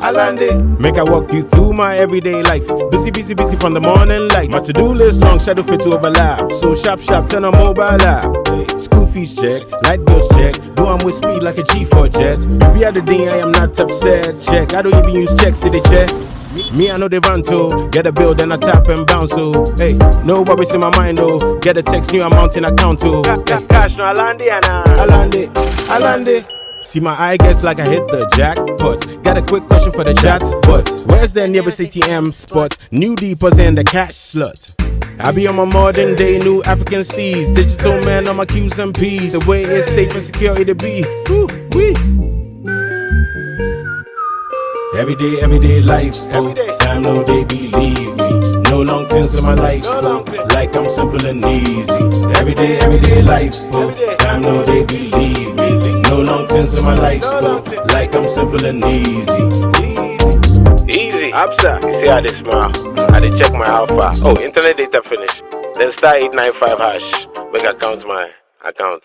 Alande. Make I walk you through my everyday life. Busy from the morning light. My to-do list long, shadow fit to overlap. So sharp, turn on mobile app. School fees check, light bills check. Do I'm with speed like a G4 jet. Every other day I am not upset. Check, I don't even use checks to the check. Me, I know they run to. Get a bill, then I tap and bounce to. Hey, no worries in my mind, though. Get a text, new amount in account to. Cash no Alande. See my eye gets like I hit the jackpot. Got a quick question for the chat, but where's the nearest ATM spot? New deposit in the cash slot. I be on my modern day new African steez. Digital man on my Q's and P's. The way it's safe and secure it to be. Woo-wee. Everyday life, time no they believe me. No long things in my life, like I'm simple and easy. Everyday life, time no they believe me. No long things in my life, like I'm simple and easy. Easy, Absa, you see how they smile. I did check my alpha. Oh, internet data finished. Then star 895 hash. Make account my account.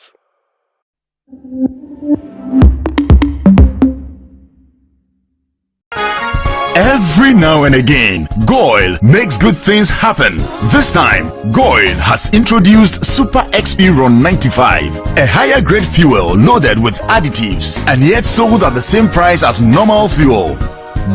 Every now and again, Goil makes good things happen. This time, Goil has introduced Super XP Ron 95, a higher grade fuel loaded with additives and yet sold at the same price as normal fuel.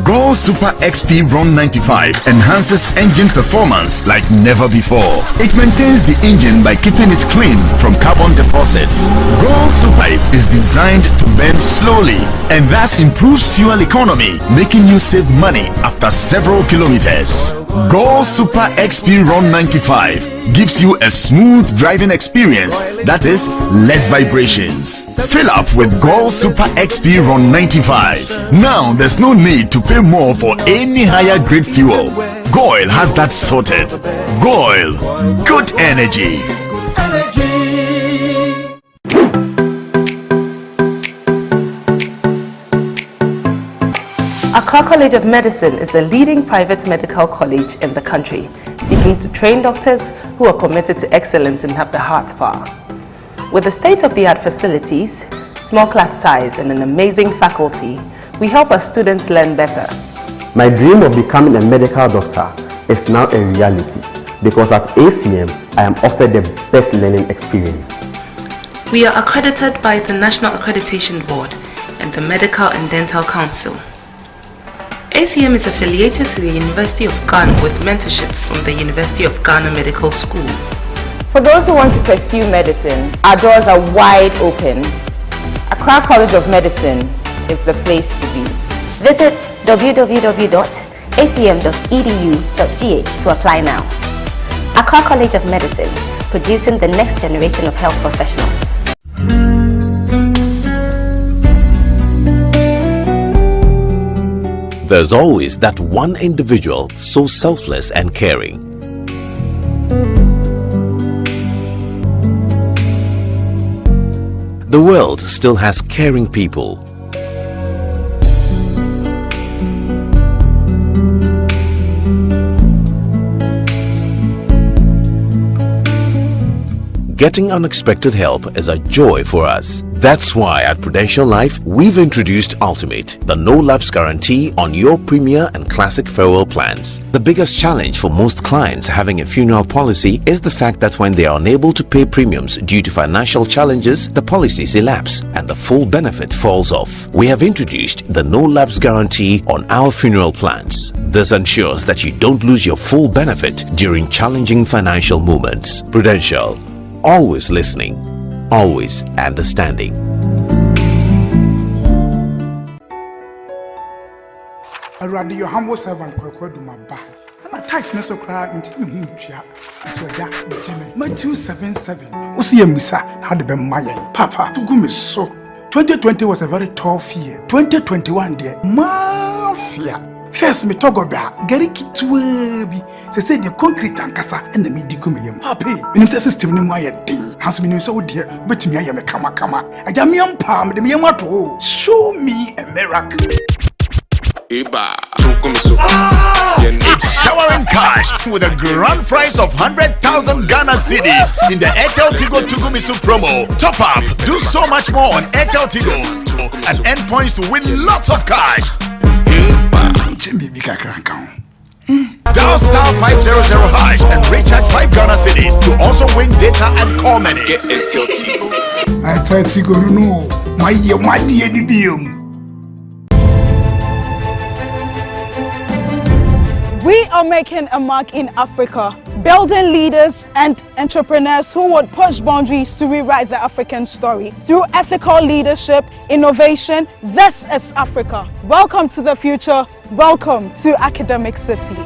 Goil Super XP Ron 95 enhances engine performance like never before. It maintains the engine by keeping it clean from carbon deposits. Goil Super is designed to burn slowly and thus improves fuel economy, making you save money after several kilometers. Goil Super XP Ron 95 gives you a smooth driving experience, that is, less vibrations. Fill up with Goil Super XP Ron 95. Now there's no need to pay more for any higher grade fuel. Goil has that sorted. Goil, good energy. Accra College of Medicine is the leading private medical college in the country, seeking to train doctors who are committed to excellence and have the heart power. With the state-of-the-art facilities, small class size, and an amazing faculty, we help our students learn better. My dream of becoming a medical doctor is now a reality because at ACM, I am offered the best learning experience. We are accredited by the National Accreditation Board and the Medical and Dental Council. ACM is affiliated to the University of Ghana with mentorship from the University of Ghana Medical School. For those who want to pursue medicine, our doors are wide open. Accra College of Medicine is the place to be. Visit www.acm.edu.gh to apply now. Accra College of Medicine, producing the next generation of health professionals. There's always that one individual so selfless and caring. The world still has caring people. Getting unexpected help is a joy for us. That's why at Prudential Life, we've introduced Ultimate, the no-lapse guarantee on your Premier and Classic farewell plans. The biggest challenge for most clients having a funeral policy is the fact that when they are unable to pay premiums due to financial challenges, the policies elapse and the full benefit falls off. We have introduced the no-lapse guarantee on our funeral plans. This ensures that you don't lose your full benefit during challenging financial moments. Prudential, always listening, always understanding. Around your humble servant, Kwekwadumaba. And a tightness of crowd into the Mucha. As well, that Jimmy. My 277. Was here, Missa, had been my Papa, to go so. 2020 was a very tough year. 2021, dear. Mafia. First, me talk about Gary Kitwebi. Say the concrete tankasa and the medigum. Papi, in the system, no more thing. Has been so dear, but me, I am a kama. I am young palm, the Miamato. Show me a miracle. It's showering cash with a grand prize of 100,000 Ghana cedis in the Airtel Tigo Tugumisu promo. Top up, do so much more on Airtel Tigo. and earn points to win lots of cash. Dial star 500 hash and recharge 5 Ghana cedis to also win data and call minutes. Get until Tigo. I tell Tigo no, my dear. We are making a mark in Africa, building leaders and entrepreneurs who would push boundaries to rewrite the African story. Through ethical leadership, innovation, this is Africa. Welcome to the future. Welcome to Academic City.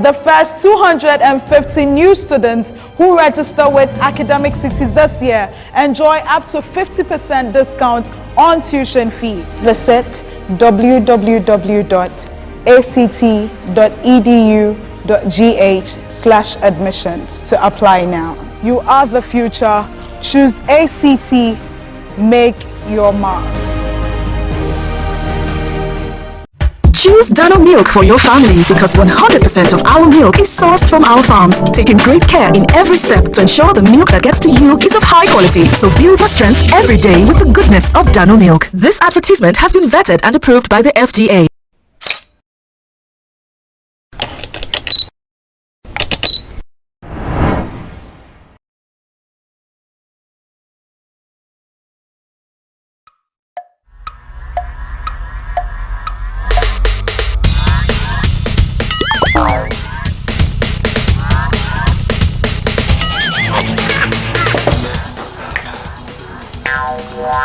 The first 250 new students who register with Academic City this year enjoy up to 50% discount on tuition fee. Visit www.act.edu.gh/admissions to apply now. You are the future. Choose ACT. Make your mark. Choose Dano Milk for your family because 100% of our milk is sourced from our farms, taking great care in every step to ensure the milk that gets to you is of high quality. So build your strength every day with the goodness of Dano Milk. This advertisement has been vetted and approved by the FDA.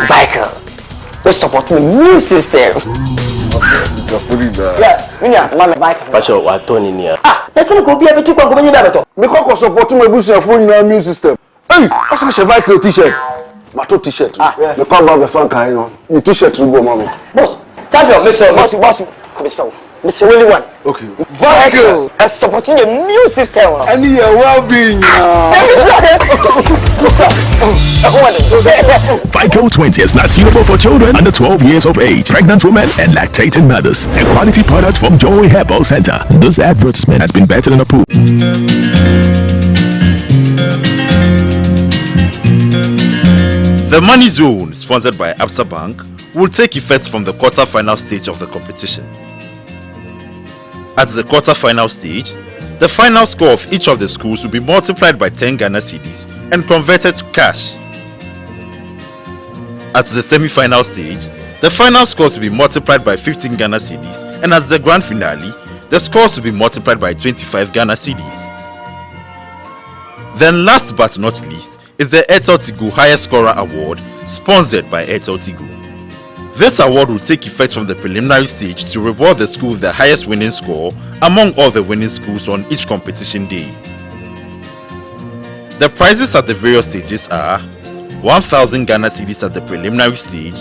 Michael, we support my new system. Yeah, Mama Michael. Pacho, what Tony near? Let's go be able to go in the Me ko support my business for new system. Hey, what's a Michael t-shirt? Mato t-shirt. Me ko ba be fan kan no. Ni t-shirt go mama. Boss, champion, boss. Mr. Willie one. Okay. Michael, supporting the new system. Any your well-being. Vico 20 is not suitable for children under 12 years of age, pregnant women, and lactating mothers. A quality product from Joy Herbal Center. This advertisement has been vetted and approved. The Money Zone, sponsored by Absa Bank, will take effect from the quarter-final stage of the competition. At the quarter-final stage, the final score of each of the schools will be multiplied by 10 Ghana cedis and converted to cash. At the semi-final stage, the final scores will be multiplied by 15 Ghana cedis, and at the grand finale, the scores will be multiplied by 25 Ghana cedis. Then last but not least is the Airtel Tigo Highest Scorer Award, sponsored by Airtel Tigo. This award will take effect from the preliminary stage to reward the school with the highest winning score among all the winning schools on each competition day. The prizes at the various stages are 1,000 Ghana cedis at the preliminary stage,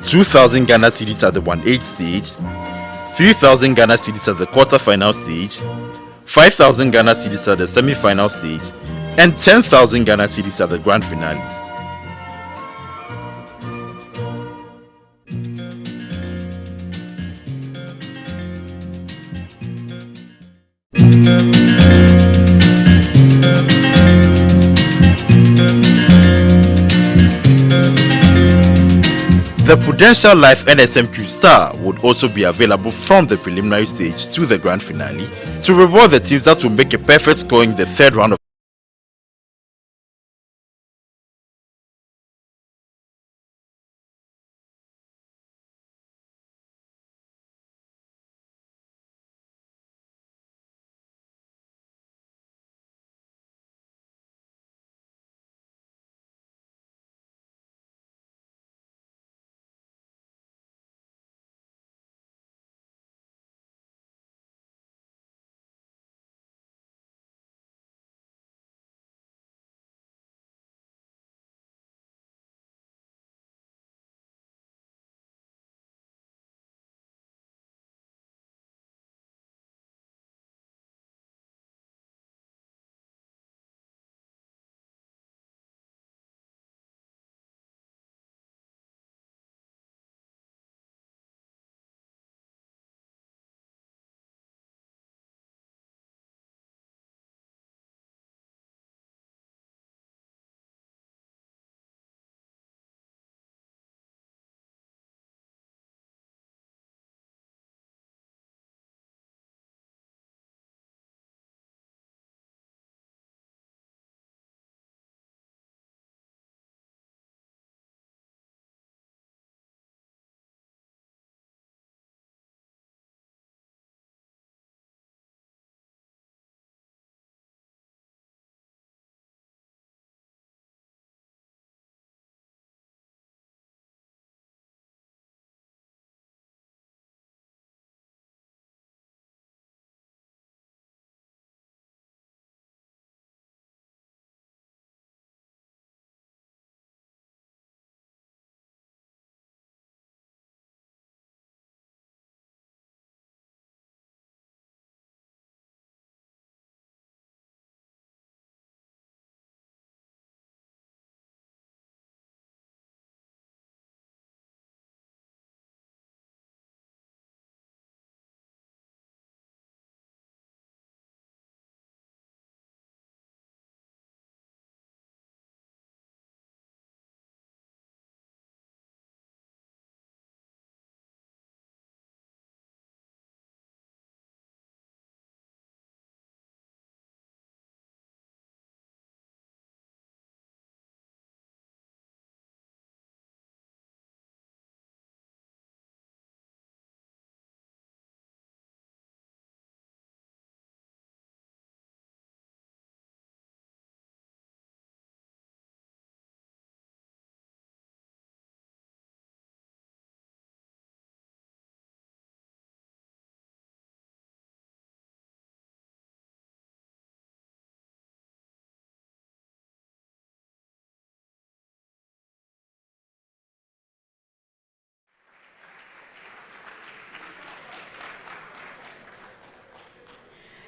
2,000 Ghana cedis at the 1/8 stage, 3,000 Ghana cedis at the quarter-final stage, 5,000 Ghana cedis at the semi-final stage, and 10,000 Ghana cedis at the grand finale. The Prudential Life NSMQ Star would also be available from the preliminary stage to the grand finale to reward the teams that will make a perfect score in the third round of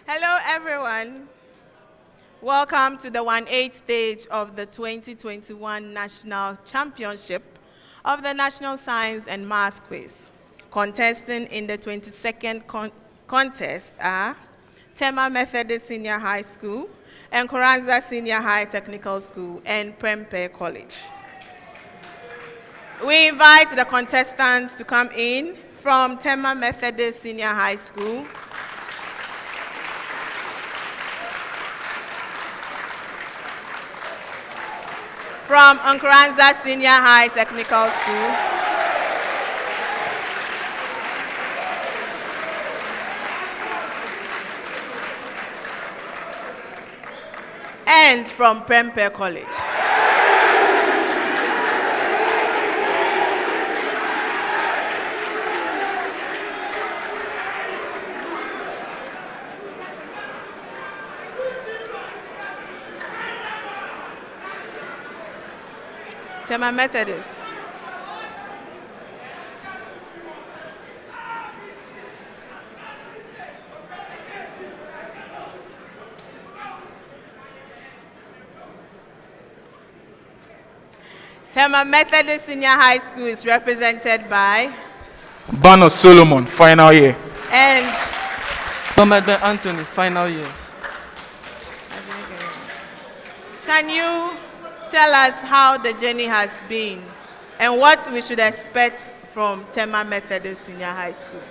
Hello, everyone. Welcome to the 1/8 stage of the 2021 National Championship of the National Science and Math Quiz. Contesting in the 22nd contest are Tema Methodist Senior High School, Nkoranza Senior High Technical School, and Prempeh College. We invite the contestants to come in from Tema Methodist Senior High School. From Nkoranza Senior High Technical School. And from Prempeh College. Tema Methodist. Tema Methodist Senior High School is represented by Bano Solomon, final year. And Thomas Anthony, final year. Can you tell us how the journey has been and what we should expect from Tema Methodist Senior High School?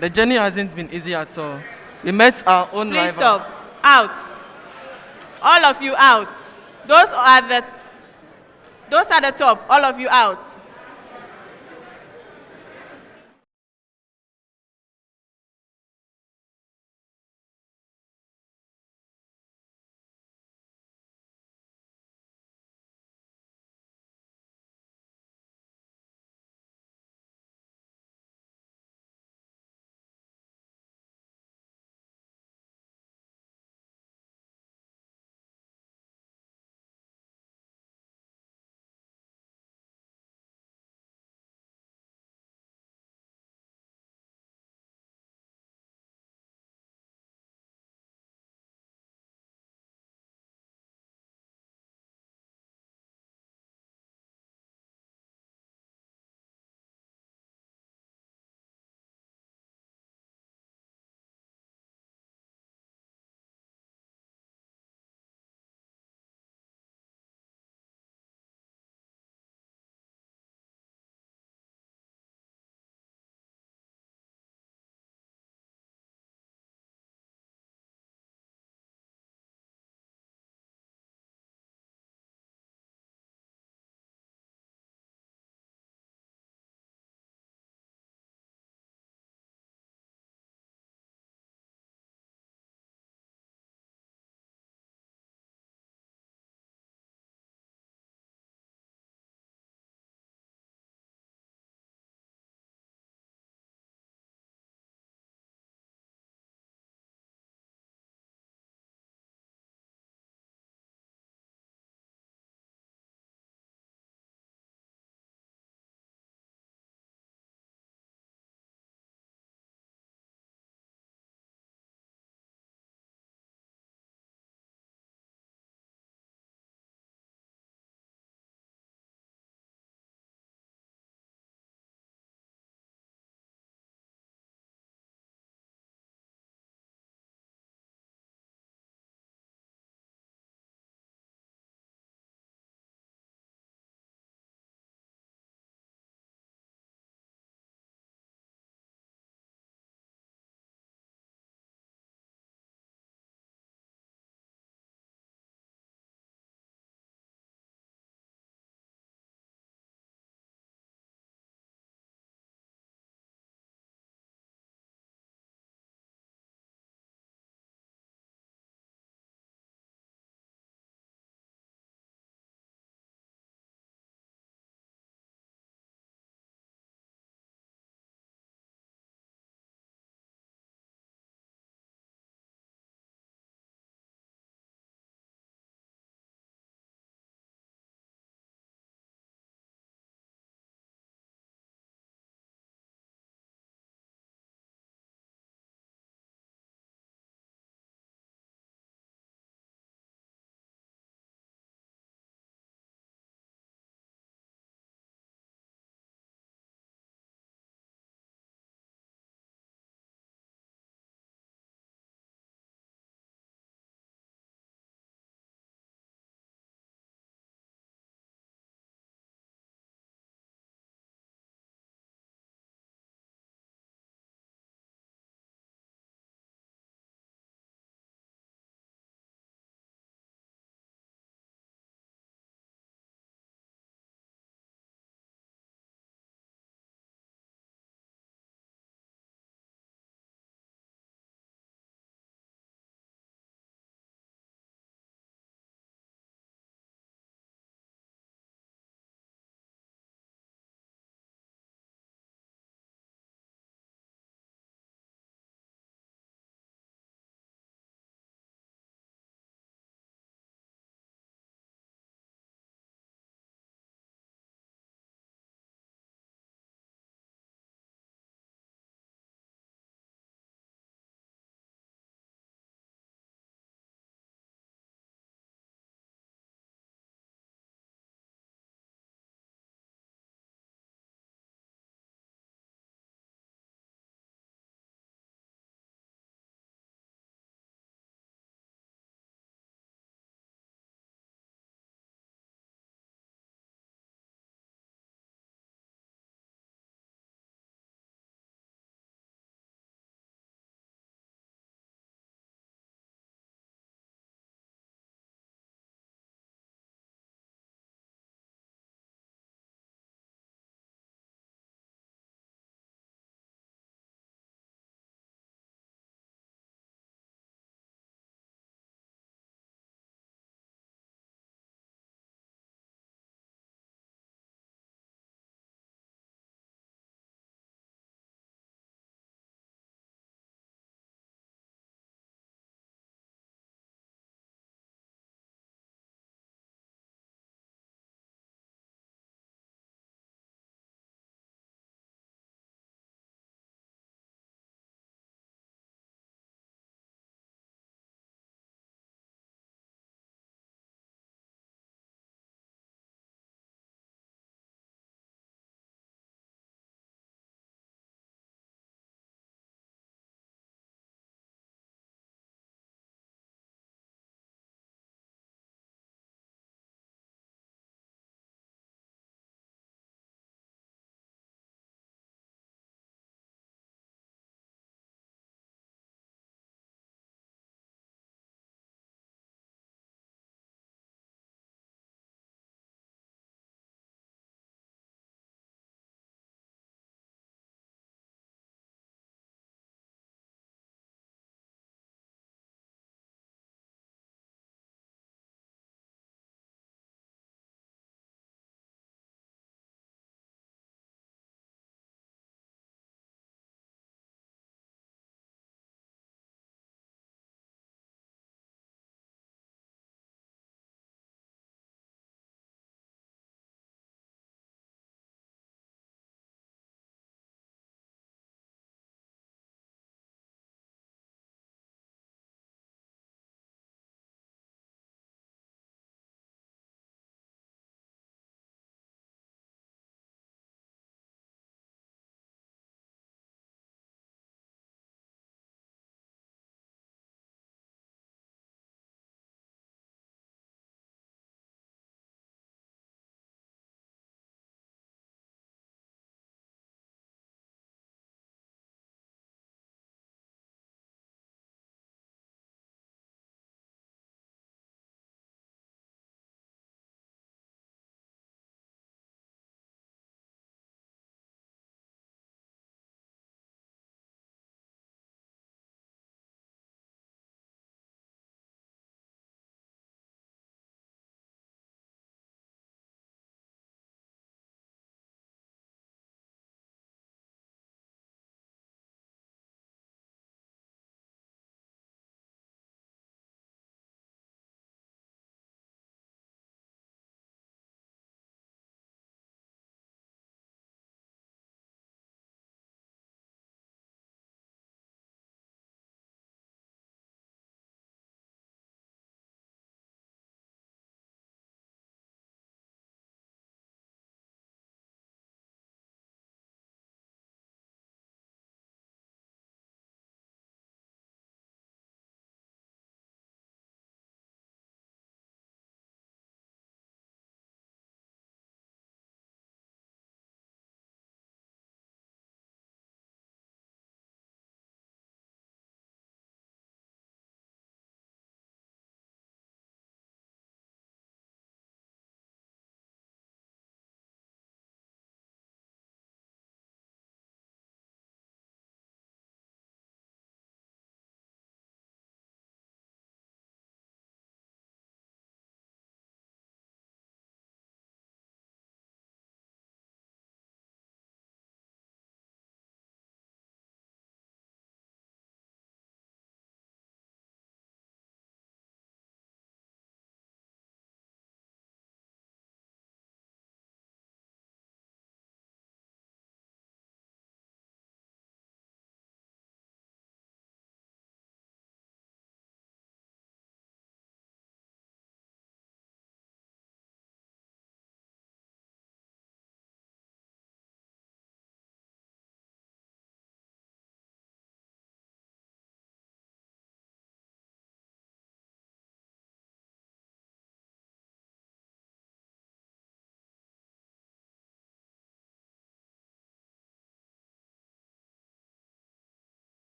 The journey hasn't been easy at all. We met our own Please rival. stop. Out. All of you out. Those at the top. All of you out.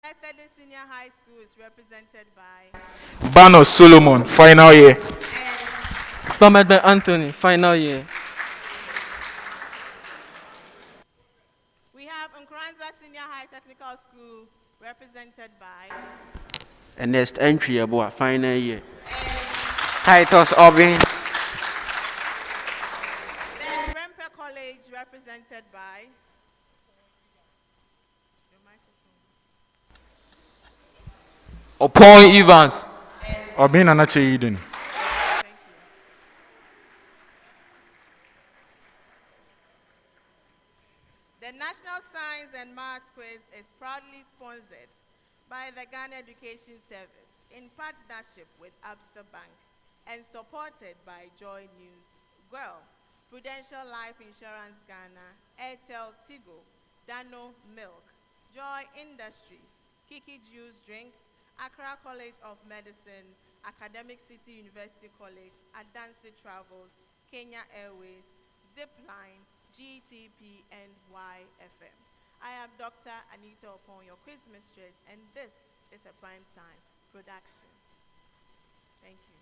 Methodist Senior High School is represented by Bano Solomon, final year. Prempeh Anthony, final year. We have Nkoranza Senior High Technical School represented by And next entry about final year. Titles Obin. then Prempeh College represented by Upon Evans. Obin Anache Eden. The National Science and Math Quiz is proudly sponsored by the Ghana Education Service in partnership with Absa Bank and supported by Joy News, GWEL, Prudential Life Insurance Ghana, Airtel Tigo, Dano Milk, Joy Industries, Kiki Juice Drink, Accra College of Medicine, Academic City University College, Adansi Travels, Kenya Airways, Zipline, GTP, and YFM. I am Dr. Anita Opon, your quiz mistress, and this is a prime time production. Thank you.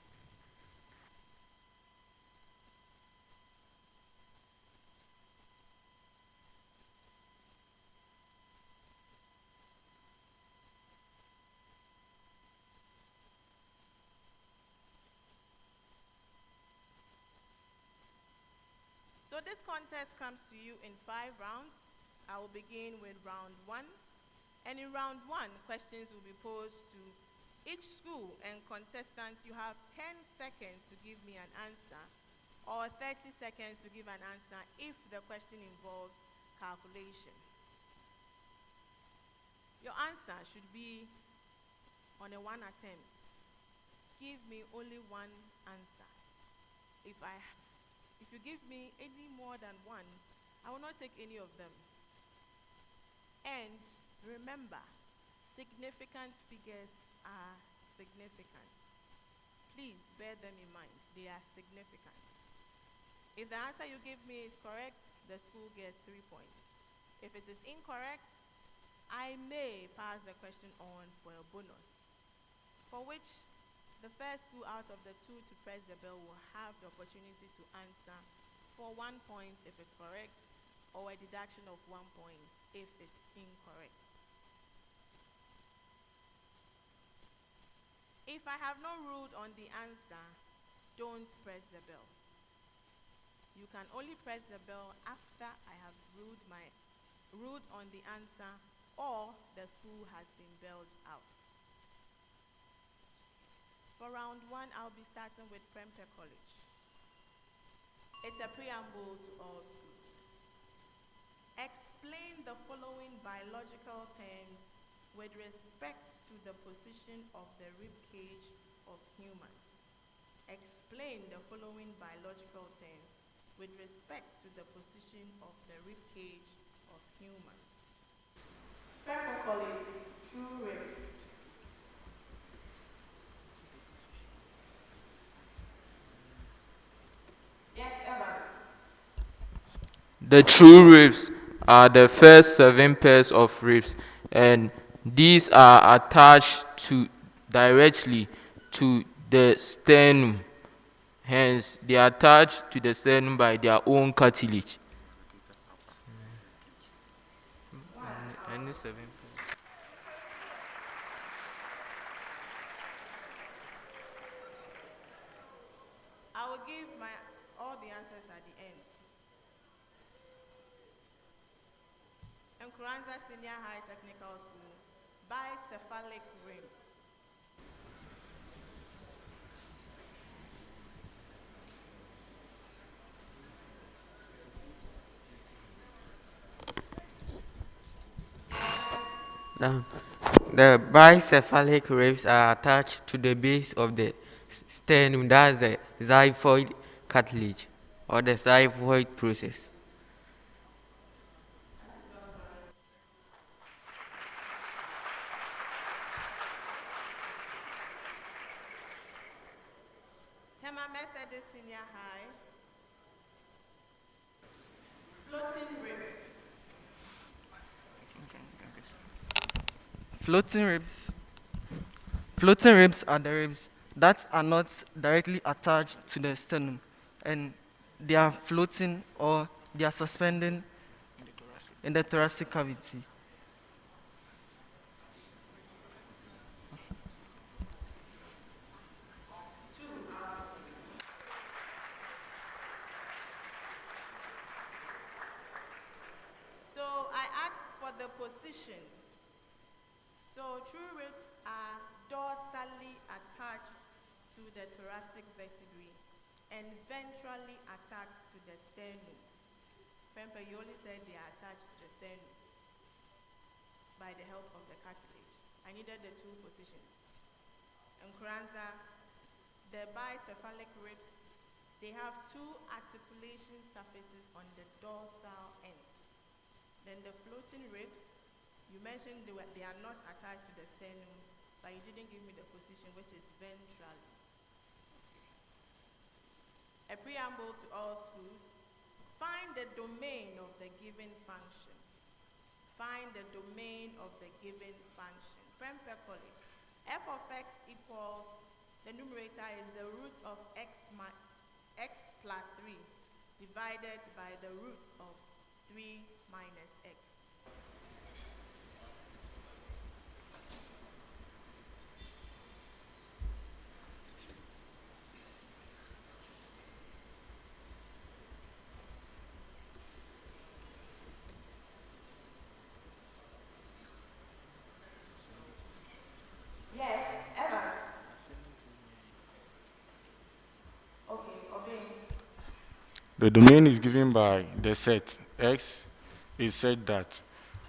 So this contest comes to you in 5 rounds. I will begin with round 1. And in round 1, questions will be posed to each school, and contestants, you have 10 seconds to give me an answer, or 30 seconds to give an answer if the question involves calculation. Your answer should be on a 1 attempt. Give me only 1 answer. If you give me any more than 1, I will not take any of them. And remember, significant figures are significant. Please bear them in mind. They are significant. If the answer you give me is correct, the school gets 3 points. If it is incorrect, I may pass the question on for a bonus, for which the first 2 out of the 2 to press the bell will have the opportunity to answer for 1 point if it's correct, or a deduction of 1 point if it's incorrect. If I have not ruled on the answer, don't press the bell. You can only press the bell after I have ruled on the answer or the school has been belled out. For round 1, I'll be starting with Prempeh College. It's a preamble to all schools. Explain the following biological terms with respect to the position of the rib cage of humans. Explain the following biological terms with respect to the position of the rib cage of humans. Prempeh College, true ribs. Yes, Evans. The true ribs are the first 7 pairs of ribs, and these are attached directly to the sternum. Hence, they are attached to the sternum by their own cartilage. I will give all the answers at the end. Nkoranza Senior High Technical School, bicephalic rims. The bicephalic ribs are attached to the base of the sternum, that's the xiphoid cartilage or the xiphoid process. Tema Methodist Senior High, floating ribs. Floating ribs. Floating ribs are the ribs that are not directly attached to the sternum, and they are floating or they are suspending in the thoracic cavity. So I asked for the position. So true ribs are dorsally attached to the thoracic vertebrae and ventrally attached to the sternum. Prempeh, you only said they are attached to the sternum by the help of the cartilage. I needed the two positions. Nkoranza, the bicephalic ribs, they have two articulation surfaces on the dorsal end. Then the floating ribs, you mentioned they are not attached to the sternum, but you didn't give me the position, which is ventrally. A preamble to all schools. Find the domain of the given function. Find the domain of the given function. Prempeh College. F of x equals, the numerator is the root of x plus 3 divided by the root of 3 minus x. Yes, Evans. Okay, obey. The domain is given by the set. X is said that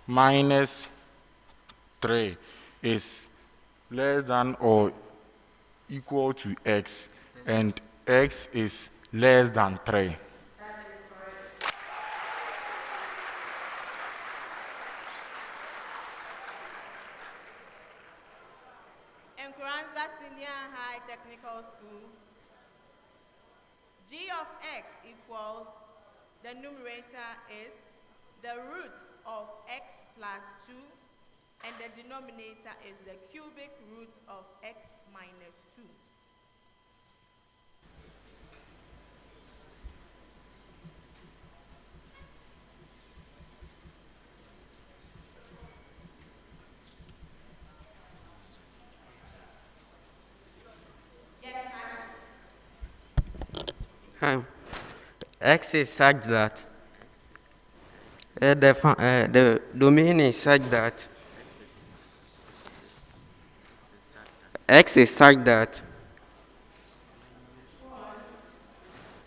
minus 3 is less than or equal to x, and x is less than 3. Nkoranza Senior High Technical School. G of x equals, the numerator is the root of x plus 2, and the denominator is the cubic root of x minus 2. X is such that the domain is such that X is such that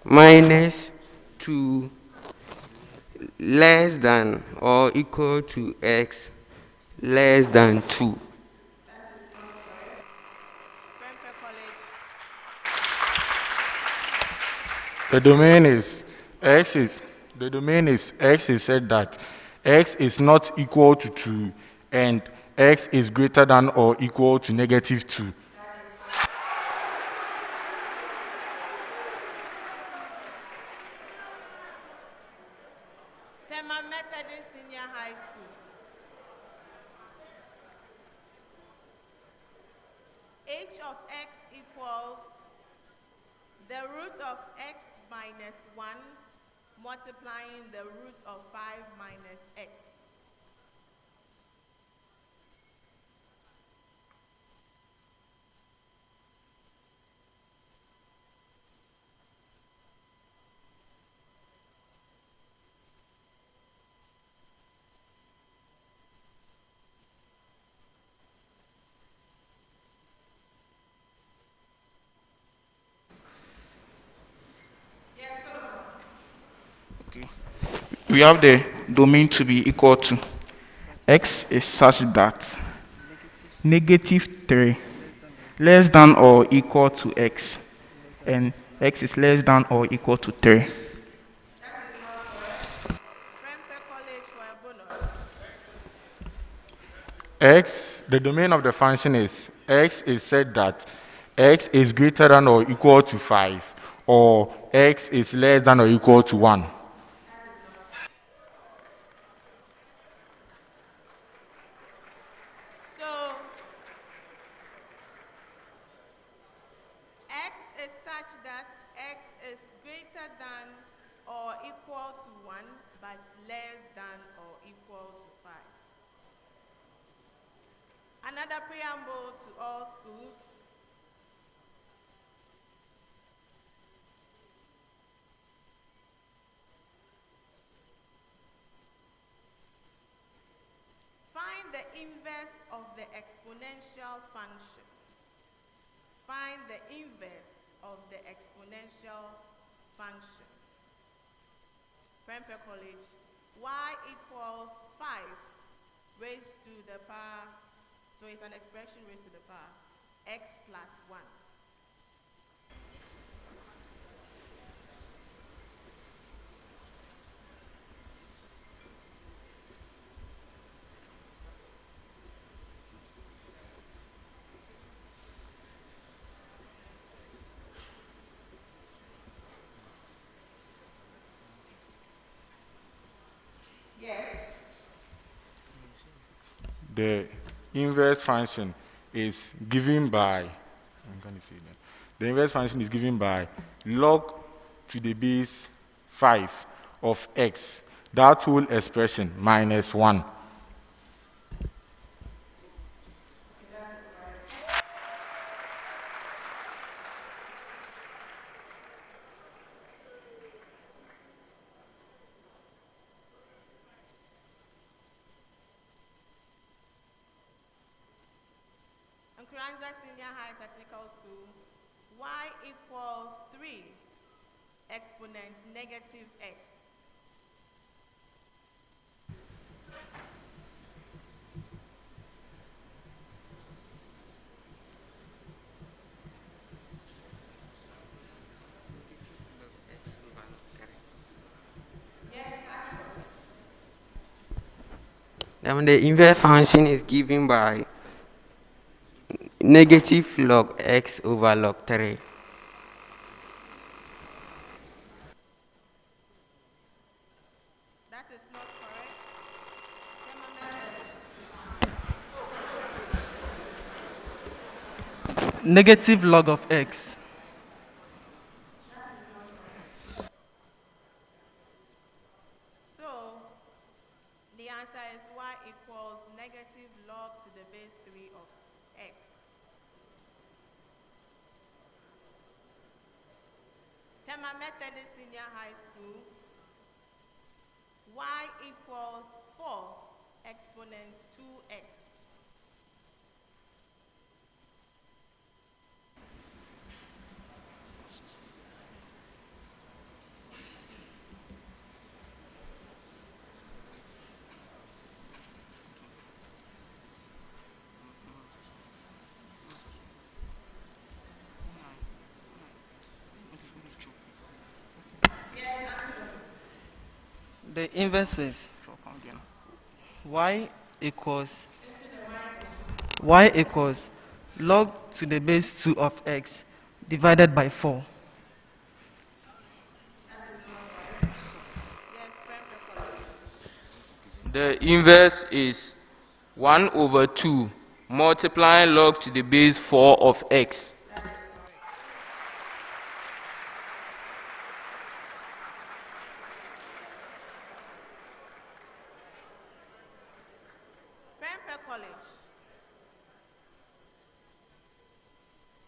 minus 2 less than or equal to x less than 2. The domain is x is said that x is not equal to 2 and x is greater than or equal to negative 2. Tema Methodist Senior High School. H of x equals the root of x minus 1 multiplying the root of 5 minus x. We have the domain to be equal to x is such that negative 3 less than or equal to x, and x is less than or equal to 3. X, the domain of the function is x is said that x is greater than or equal to 5, or x is less than or equal to 1. So such that x is greater than or equal to 1 but less than or equal to 5. Another preamble to all schools. Find the inverse of the exponential function. Find the inverse of the exponential function. Prempeh College, y equals 5 raised to the power, so it's an expression raised to the power, x plus 1. The inverse function is given by, the inverse function is given by log to the base 5 of x, that whole expression minus 1. Nkoranza Senior High Technical School, y equals 3 exponent negative x. The inverse function is given by negative log x over log 3. That is not correct. Negative log of x. So, the answer is y equals negative log to the base 3 of x. Tema Methodist Senior High School, y equals 4 exponent 2x. The inverse is y equals log to the base 2 of x divided by 4. The inverse is 1 over 2 multiplying log to the base 4 of x. Prempeh College.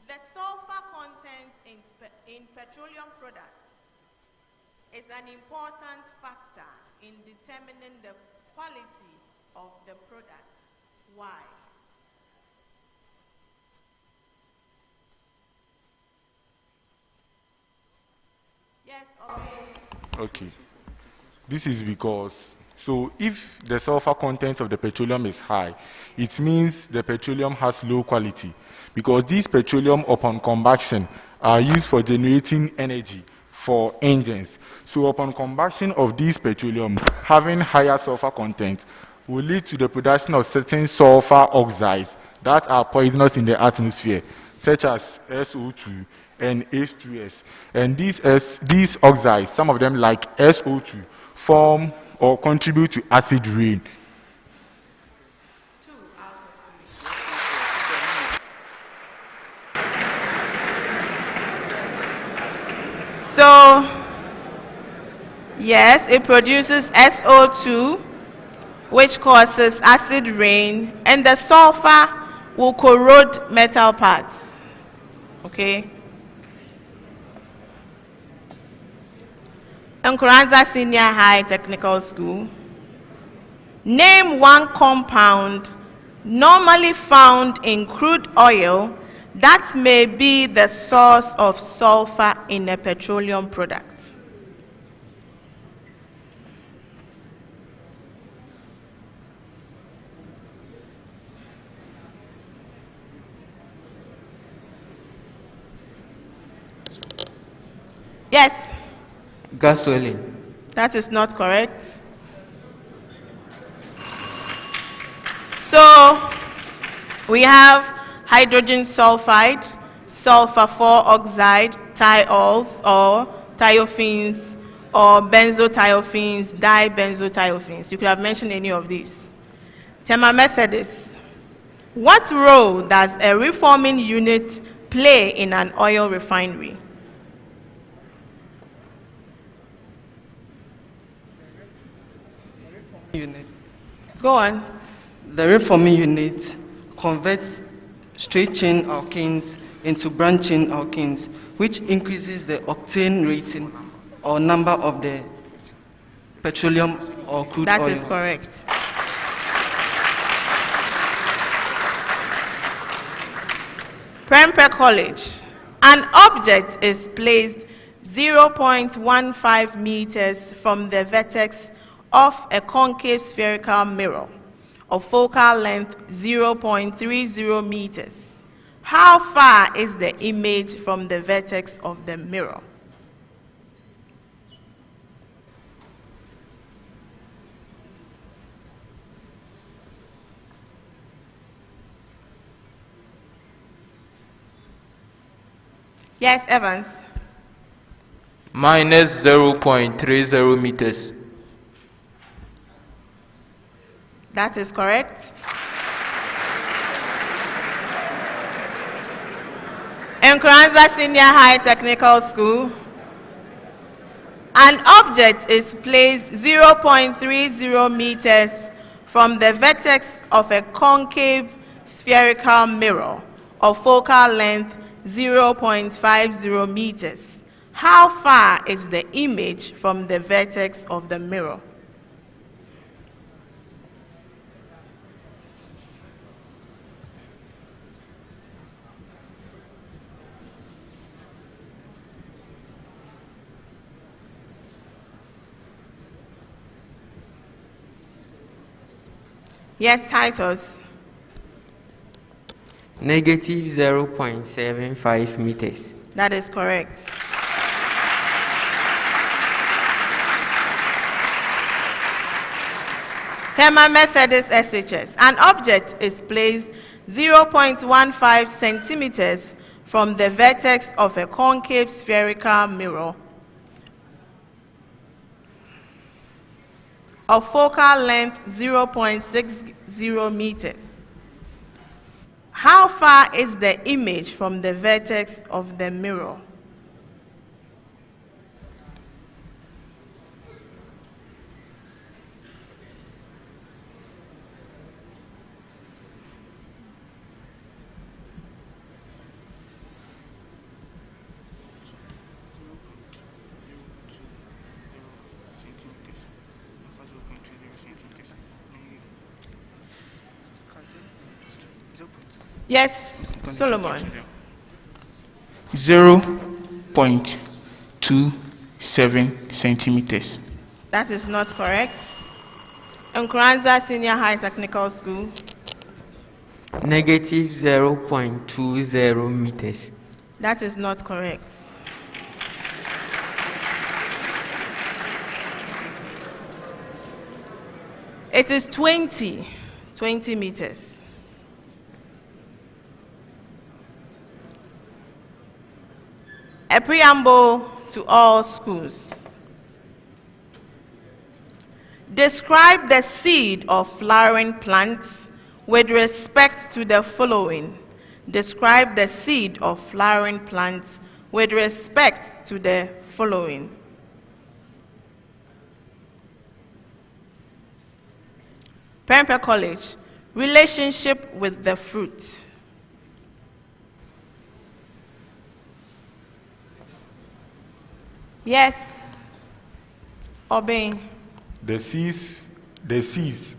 The sulfur content in petroleum products is an important factor in determining the quality of the product. Why? Yes, Okay. This is because, so if the sulfur content of the petroleum is high, it means the petroleum has low quality, because these petroleum upon combustion are used for generating energy for engines. So upon combustion of these petroleum having higher sulfur content will lead to the production of certain sulfur oxides that are poisonous in the atmosphere, such as SO2 and H2S. And these oxides, some of them like SO2, form or contribute to acid rain. Yes, it produces SO2, which causes acid rain, and the sulfur will corrode metal parts. Okay. Nkoranza Senior High Technical School. Name one compound normally found in crude oil that may be the source of sulfur in a petroleum product. Yes. Gasoline. That is not correct. So we have hydrogen sulfide, sulfur 4 oxide, thiols or thiophene, or benzothiophene, dibenzothiophenes. You could have mentioned any of these. Tema Methodist. What role does a reforming unit play in an oil refinery? Unit. Go on. The reforming unit converts straight-chain alkanes into branch-chain alkanes, which increases the octane rating or number of the petroleum or crude oil. That is correct. Prempeh College. An object is placed 0.15 meters from the vertex of a concave spherical mirror of focal length 0.30 meters. How far is the image from the vertex of the mirror? Yes, Evans. Minus 0.30 meters. That is correct. Nkoranza Senior High Technical School. An object is placed 0.30 meters from the vertex of a concave spherical mirror of focal length 0.50 meters. How far is the image from the vertex of the mirror? Yes, Titus. Negative 0.75 meters. That is correct. Tema Methodist SHS. An object is placed 0.15 centimeters from the vertex of a concave spherical mirror of focal length 0.60 meters. How far is the image from the vertex of the mirror? Yes, Solomon. 0.27 centimeters. That is not correct. Nkoranza Senior High Technical School. Negative 0.20 meters. That is not correct. It is 20 meters. A preamble to all schools. Describe the seed of flowering plants with respect to the following. Describe the seed of flowering plants with respect to the following. Prempeh College, relationship with the fruit. Yes. Obeying. The seeds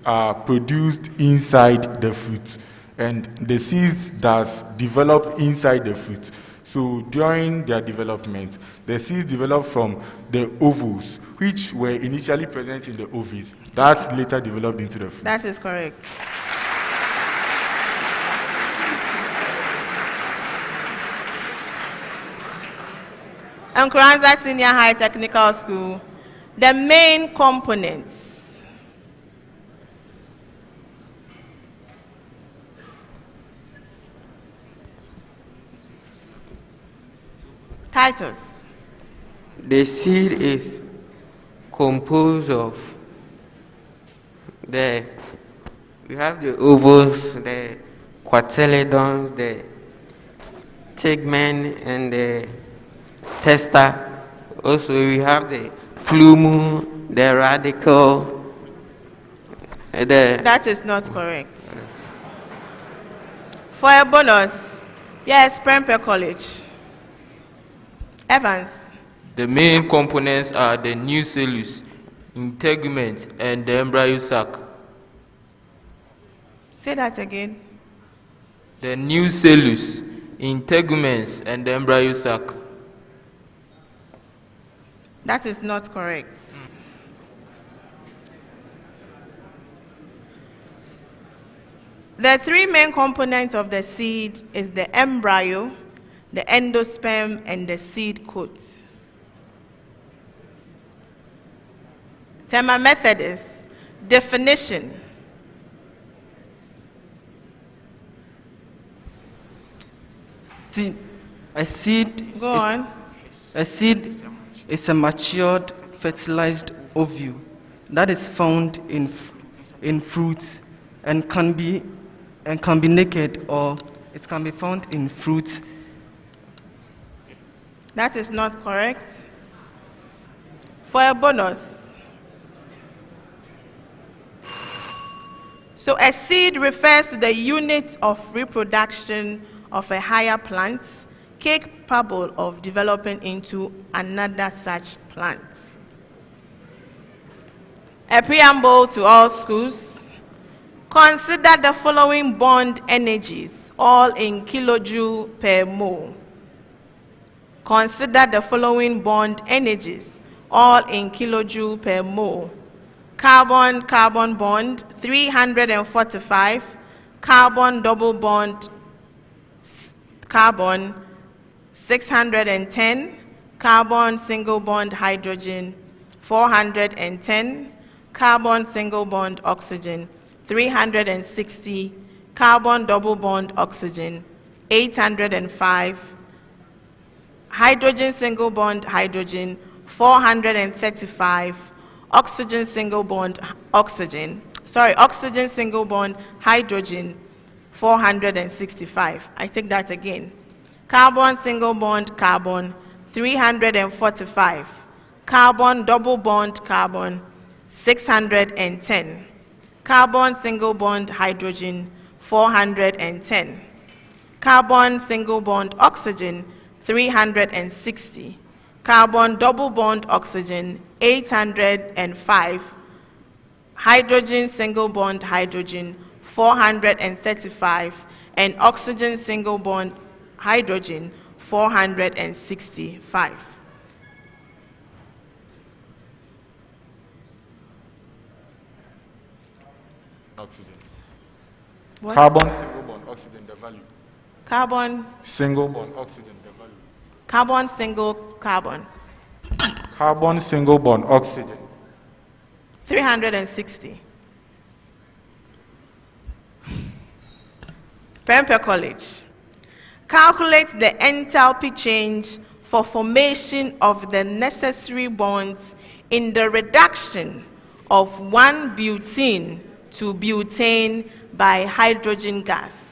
are produced inside the fruit, and the seeds that develop inside the fruit. So during their development, the seeds develop from the ovules, which were initially present in the ovaries, that later developed into the fruit. That is correct. Nkoranza Senior High Technical School, the main components. Titles. The seed is composed of we have the ovules, the cotyledons, the tegmen, and the testa. Also, we have the plume, the radical. That is not correct. For a bonus, yes, Prempeh College. Evans. The main components are the nucellus, integument, and the embryo sac. Say that again. The nucellus, integuments, and the embryo sac. That is not correct. The three main components of the seed is the embryo, the endosperm, and the seed coat. Tema Methodist definition. A seed. Go on. A seed is a matured, fertilized ovule that is found in fruits and can be naked, or it can be found in fruits. That is not correct. For a bonus. So a seed refers to the unit of reproduction of a higher plant capable of developing into another such plant. A preamble to all schools. Consider the following bond energies, all in kilojoule per mole. Consider the following bond energies, all in kilojoule per mole. Carbon-carbon bond, 345. Carbon double bond, carbon, 610. Carbon single bond hydrogen, 410. Carbon single bond oxygen, 360. Carbon double bond oxygen, 805. Hydrogen single bond hydrogen, 435. Oxygen single bond oxygen single bond hydrogen, 465. I take that again. Carbon single bond carbon, 345. Carbon double bond carbon, 610. Carbon single bond hydrogen, 410. Carbon single bond oxygen, 360. Carbon double bond oxygen, 805. Hydrogen single bond hydrogen, 435. And oxygen single bond hydrogen, 465. Oxygen. What? Carbon single bond oxygen, the value. Carbon Single bond oxygen, the value. carbon single carbon, Carbon single bond oxygen. 360. Prempeh College. Calculate the enthalpy change for formation of the necessary bonds in the reduction of 1-butene to butane by hydrogen gas.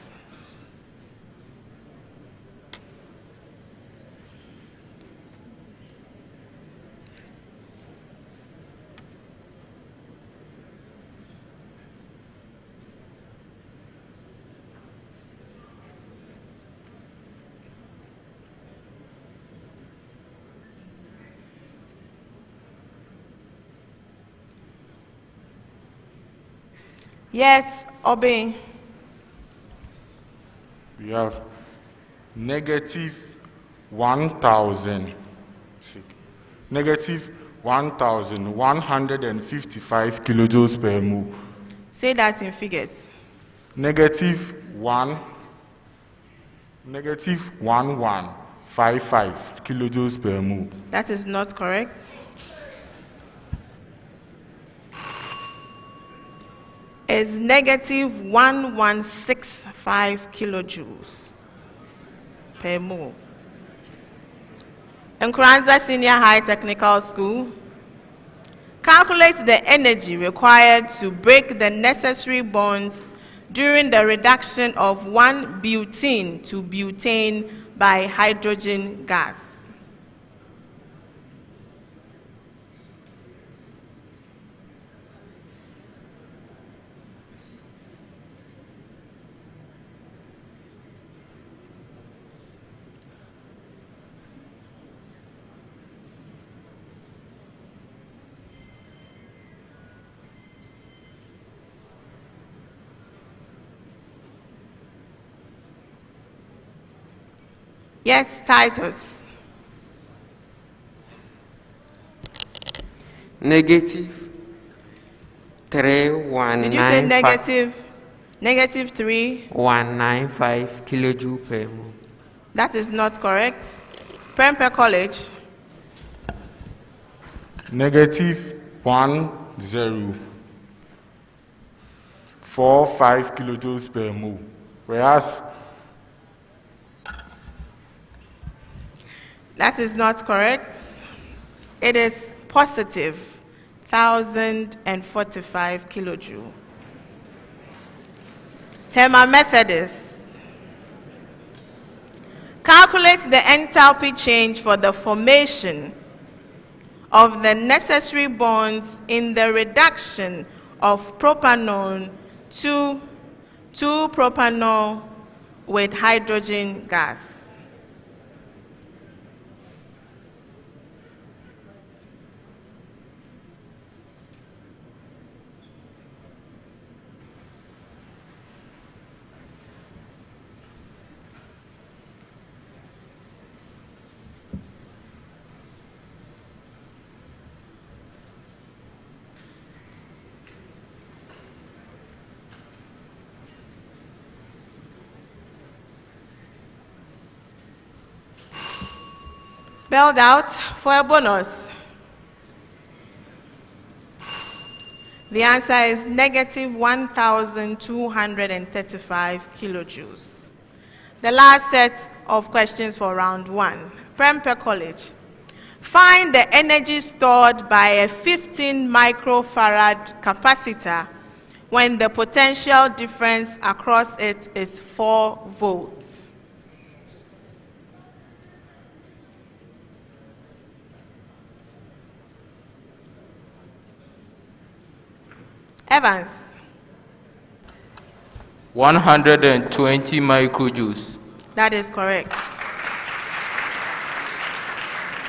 Yes, obey. We have negative 1,000. Negative 1,155 kilojoules per mole. Say that in figures. Negative 1155 kilojoules per mole. That is not correct. Is negative 1165 kilojoules per mole. Nkoranza Senior High Technical School, calculate the energy required to break the necessary bonds during the reduction of 1 butene to butane by hydrogen gas. Yes, Titus. Negative 3,195. Did you say negative 3,195 kilojoule per mole? That is not correct. Prempeh College. Negative 1045 kilojoules per mole. Whereas that is not correct. It is positive 1,045 kilojoule. Tema Methodist. Calculate the enthalpy change for the formation of the necessary bonds in the reduction of propanol to 2-propanol with hydrogen gas. Belled out for a bonus. The answer is negative 1,235 kilojoules. The last set of questions for round 1. Prempeh College. Find the energy stored by a 15 microfarad capacitor when the potential difference across it is 4 volts. Evans. 120 microjoules. That is correct.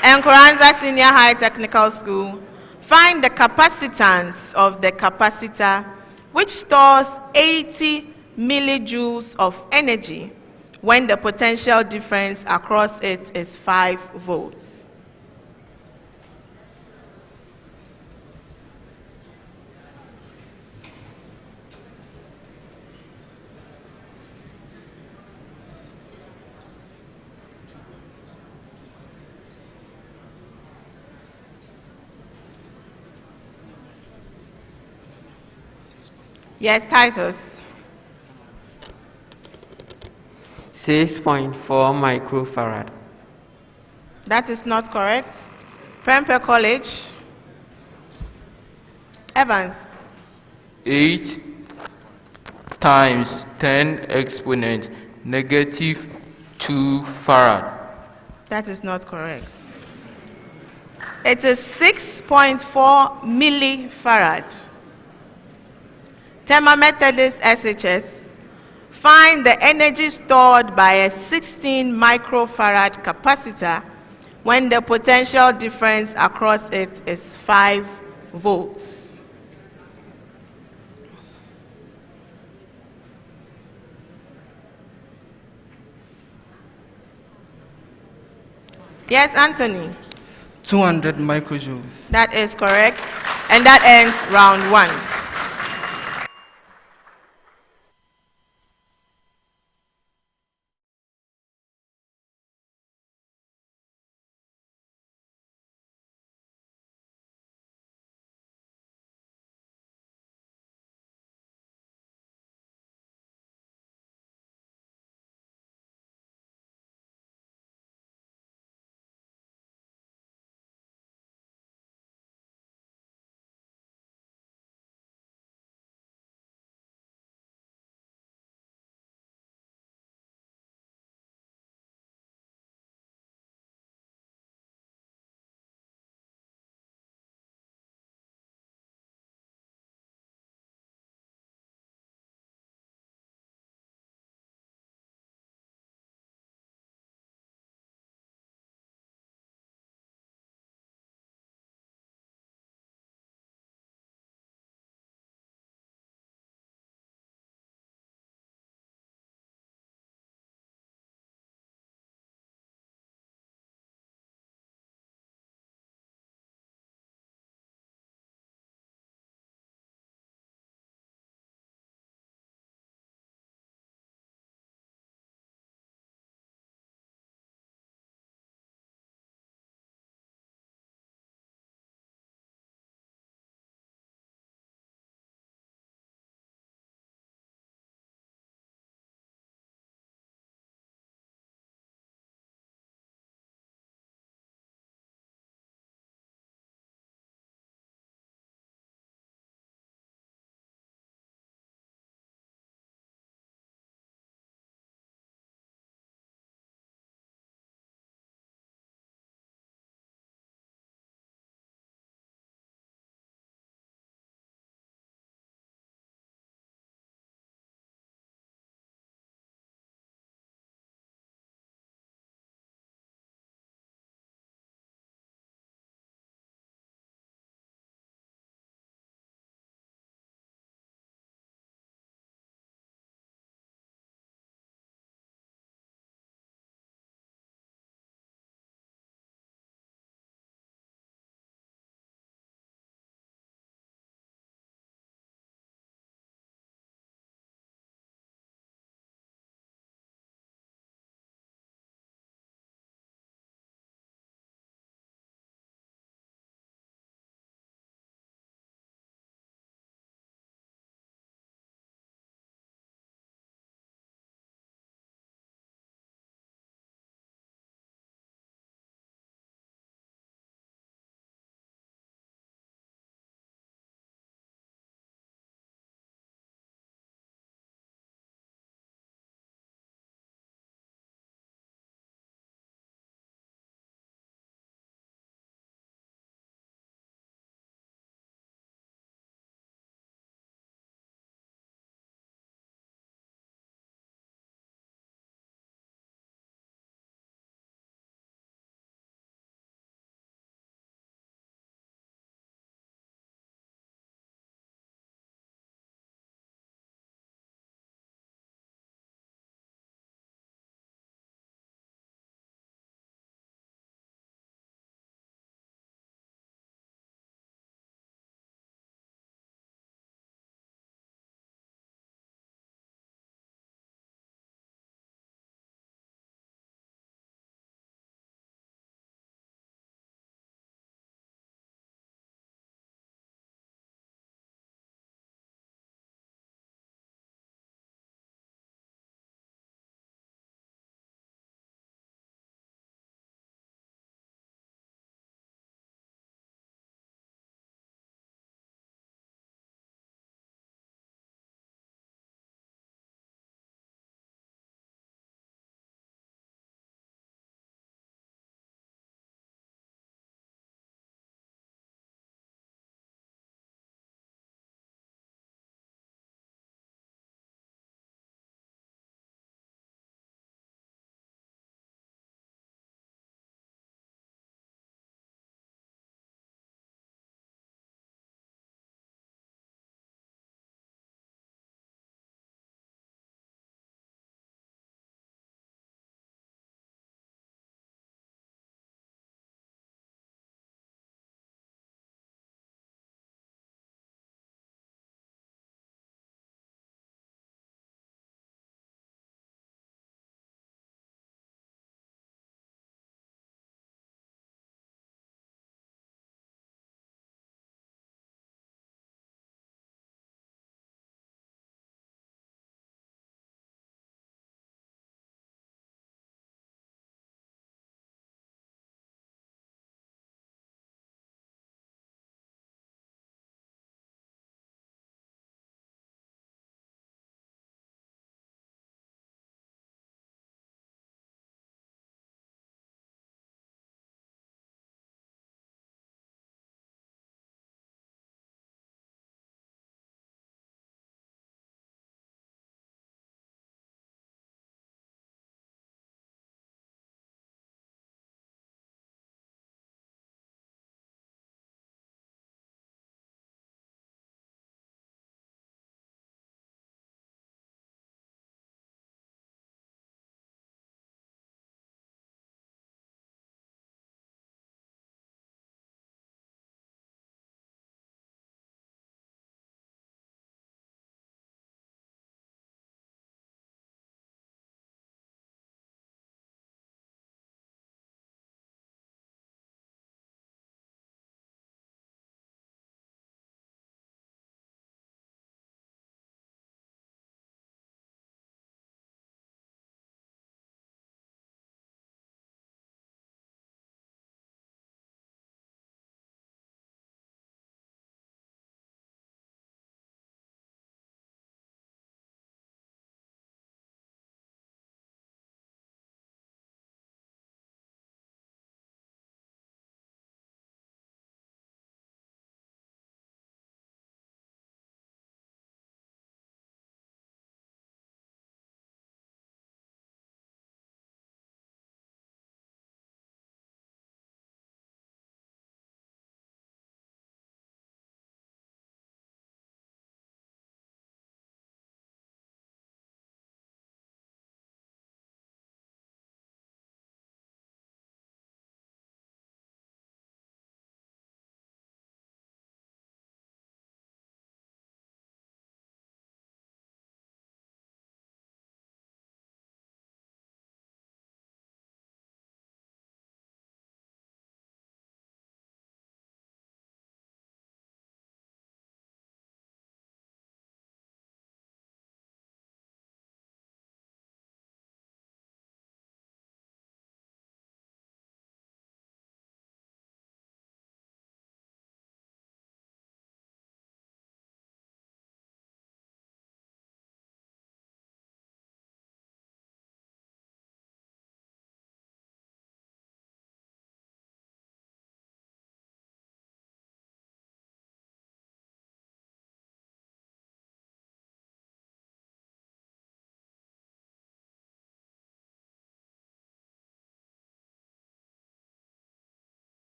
Nkoranza Senior High Technical School. Find the capacitance of the capacitor which stores 80 millijoules of energy when the potential difference across it is 5 volts. Yes, Titus. 6.4 microfarad. That is not correct. Prempeh College. Evans. 8 times 10 exponent negative 2 farad. That is not correct. It is 6.4 millifarad. Tema Methodist SHS. Find the energy stored by a 16 microfarad capacitor when the potential difference across it is 5 volts. Yes, Anthony. 200 microjoules. That is correct. And that ends round 1.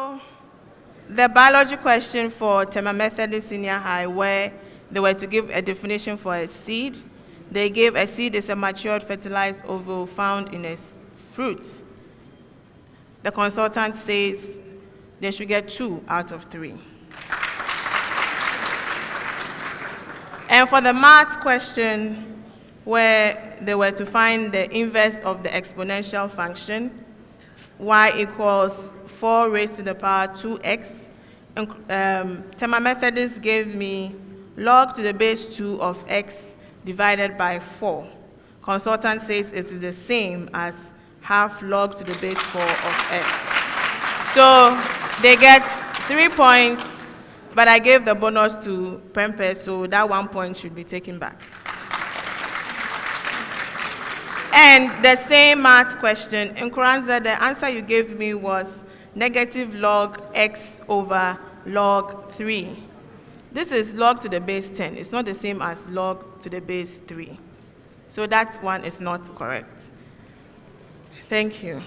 So the biology question for Tema Methodist Senior High, where they were to give a definition for a seed, they gave a seed is a matured fertilized ovule found in a fruit. The consultant says they should get 2 out of 3. And for the math question, where they were to find the inverse of the exponential function, y equals 4 raised to the power 2x. Tema Methodist gave me log to the base 2 of x divided by 4. Consultant says it is the same as half log to the base 4 of x. So they get 3 points, but I gave the bonus to Prempeh, so that 1 point should be taken back. And the same math question, Nkoranza, the answer you gave me was negative log x over log 3. This is log to the base 10. It's not the same as log to the base 3. So that one is not correct. Thank you.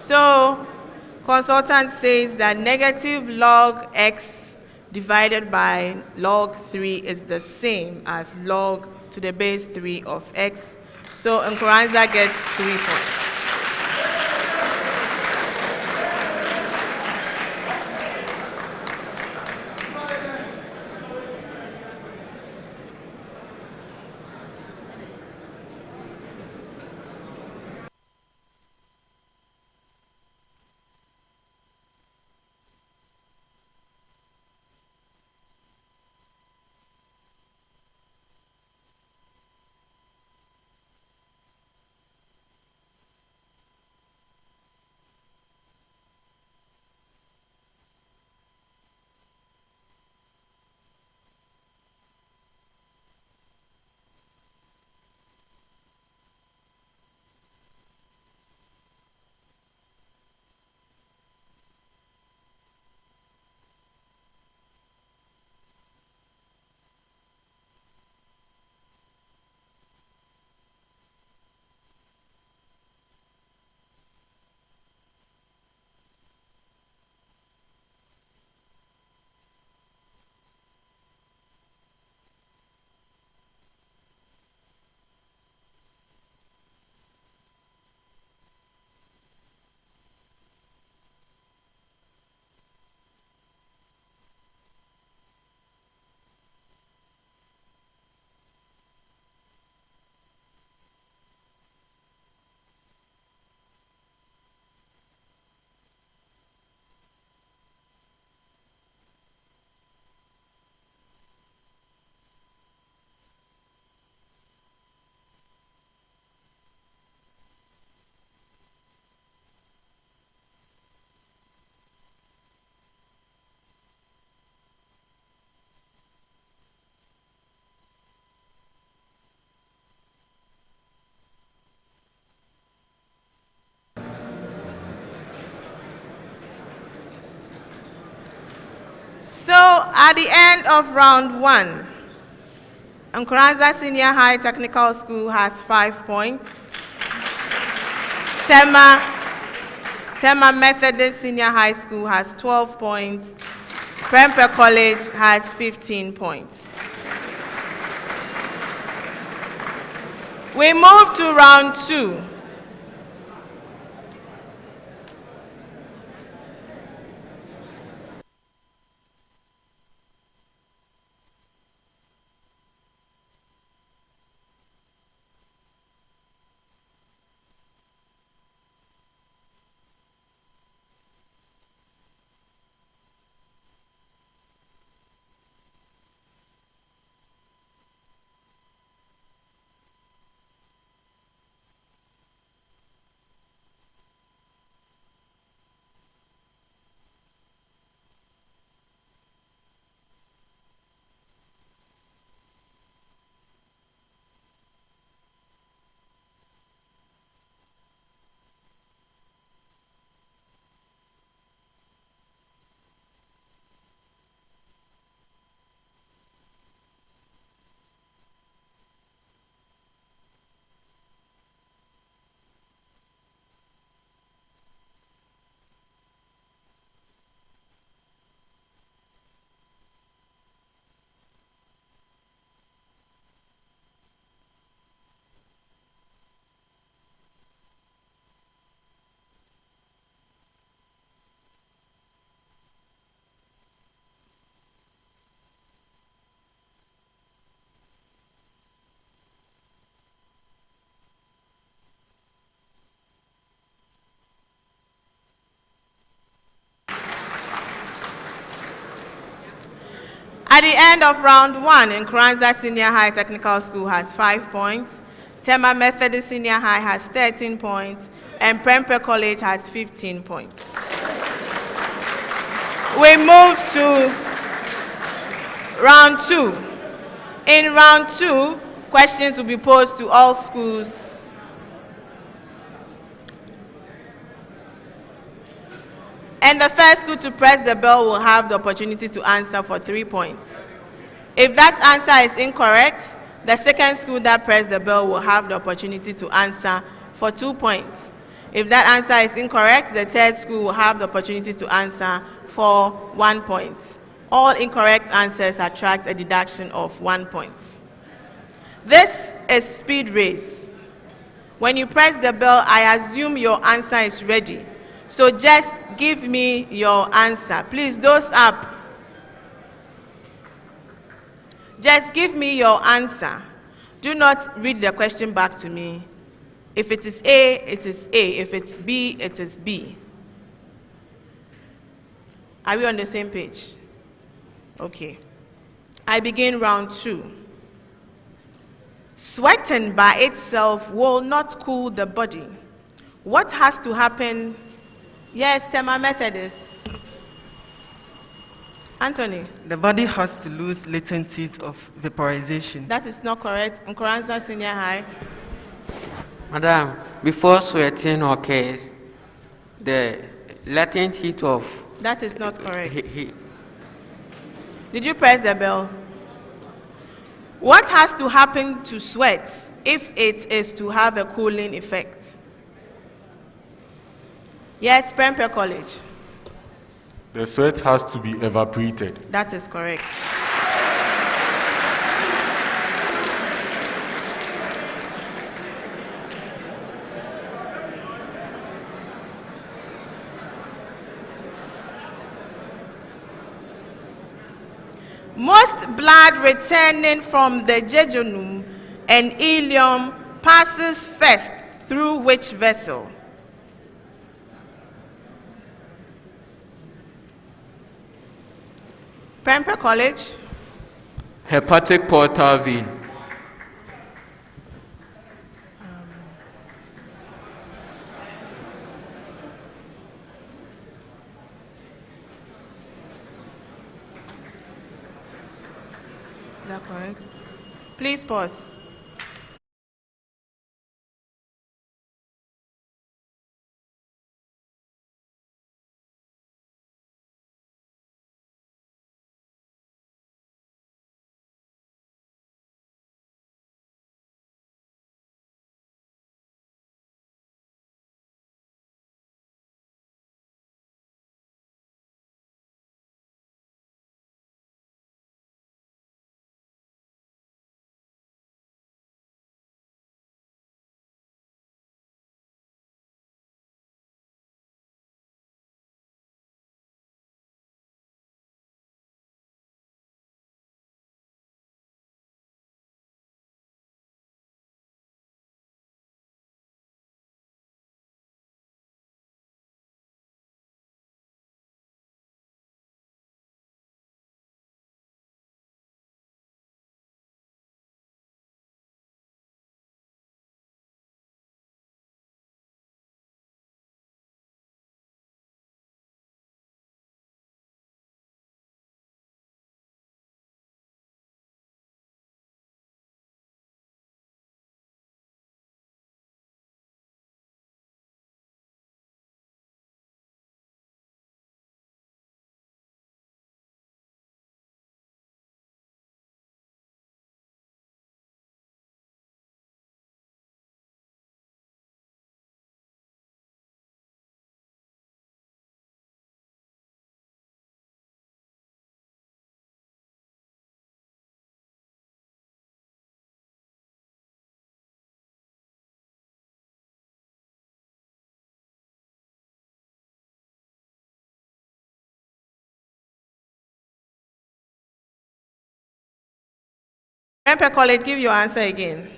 So, consultant says that negative log x divided by log 3 is the same as log to the base 3 of x. So, Nkoranza gets 3 points. So, at the end of round 1, Nkoranza Senior High Technical School has 5 points. Tema Methodist Senior High School has 12 points. Prempeh College has 15 points. We move to round 2. At the end of round 1, Nkoranza Senior High Technical School has 5 points, Tema Methodist Senior High has 13 points, and Prempeh College has 15 points. We move to round 2. In round 2, questions will be posed to all schools. And the first school to press the bell will have the opportunity to answer for 3 points. If that answer is incorrect, the second school that pressed the bell will have the opportunity to answer for 2 points. If that answer is incorrect, the third school will have the opportunity to answer for 1 point. All incorrect answers attract a deduction of 1 point. This is speed race. When you press the bell, I assume your answer is ready. So just give me your answer. Please, those up. Just give me your answer. Do not read the question back to me. If it is A, it is A. If it's B, it is B. Are we on the same page? Okay. I begin round 2. Sweating by itself will not cool the body. What has to happen? Yes, Tema Methodist. Anthony. The body has to lose latent heat of vaporization. That is not correct. Nkoranza Senior High. Madam, before sweating occurs, the latent heat of... That is not correct. Did you press the bell? What has to happen to sweat if it is to have a cooling effect? Yes, Prempeh College. The sweat has to be evaporated. That is correct. Most blood returning from the jejunum and ileum passes first through which vessel? Prempeh College. Hepatic portal vein. Is that correct? Please pause. Prempeh College, give your answer again.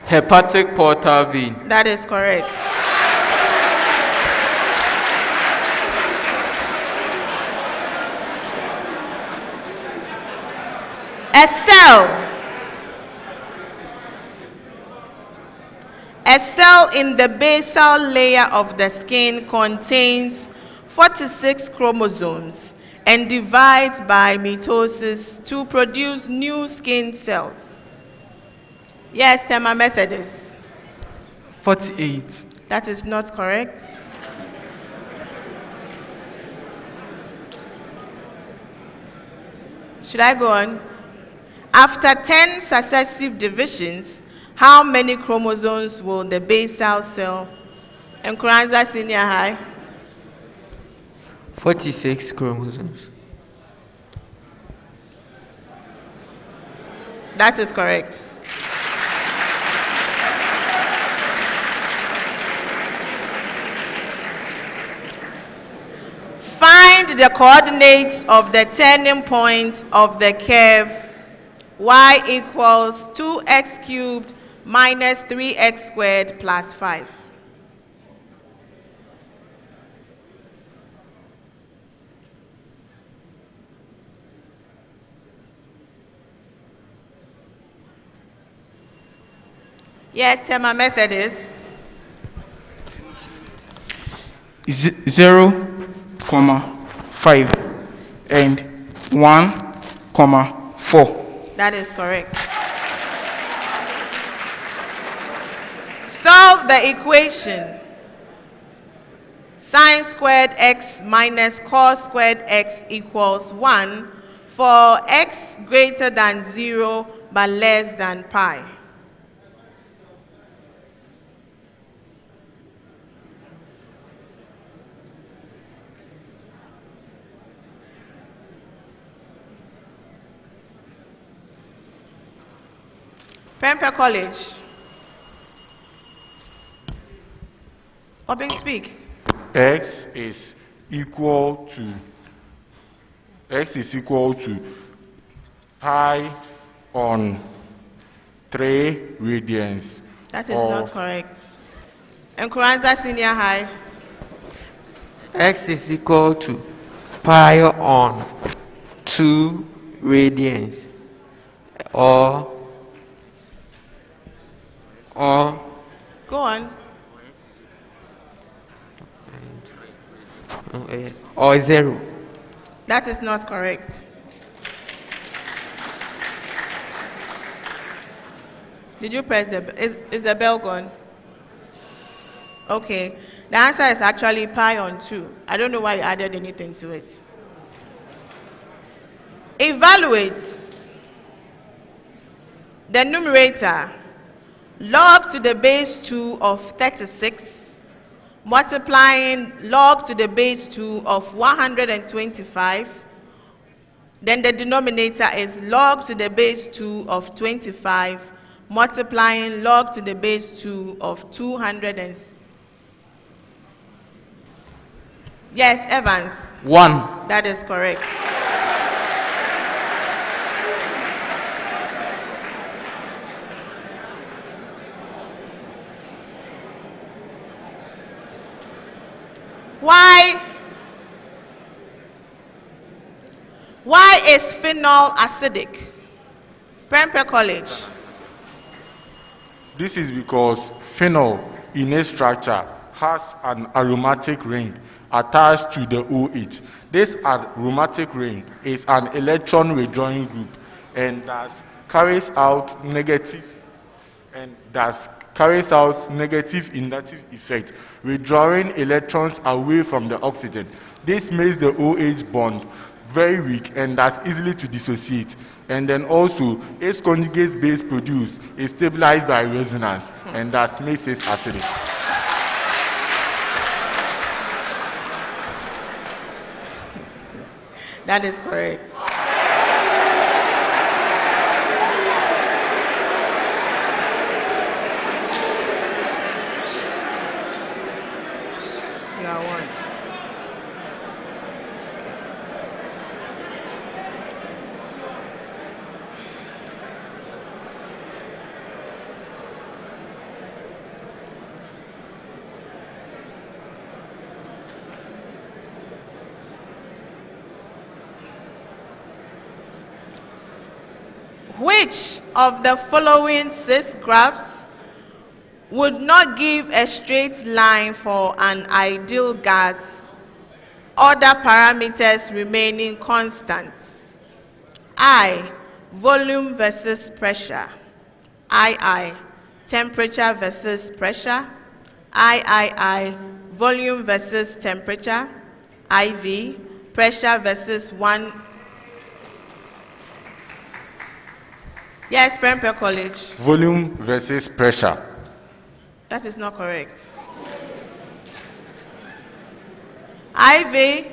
Hepatic portal vein. That is correct. A cell in the basal layer of the skin contains 46 chromosomes and divides by mitosis to produce new skin cells. Yes, Tema Methodist. 48. That is not correct. Should I go on? After 10 successive divisions, how many chromosomes will the basal cell Nkoranza Senior High. 46 chromosomes. That is correct. Find the coordinates of the turning point of the curve y equals 2x cubed minus 3x squared plus 5. Yes, Tema Methodist. 0.5 and 1.4. That is correct. Solve the equation sine squared x minus cos squared x equals 1 for x greater than 0 but less than pi. Prempeh College. Open speak. X is equal to pi on 3 radians. That is not correct. Nkoranza Senior High. X is equal to pi on 2 radians or Go on. Or 0. That is not correct. Did you press the bell? Is the bell gone? Okay. The answer is actually pi on 2. I don't know why you added anything to it. Evaluate the numerator log to the base 2 of 36 multiplying log to the base 2 of 125. Then the denominator is log to the base 2 of 25 multiplying log to the base 2 of 200 and... Yes, Evans. 1. That is correct. Why is phenol acidic? Prempeh College. This is because phenol in its structure has an aromatic ring attached to the OH. This aromatic ring is an electron withdrawing group and thus carries out negative inductive effect, withdrawing electrons away from the oxygen. This makes the OH bond very weak and thus easily to dissociate. And then also, its conjugate base produced is stabilized by resonance and thus makes it acidic. That is correct. You are one. Which of the following 6 graphs would not give a straight line for an ideal gas, other parameters remaining constant? I, volume versus pressure. II, temperature versus pressure. III, volume versus temperature. IV, pressure versus 1. Yes, Prempeh College. Volume versus pressure. That is not correct. IV,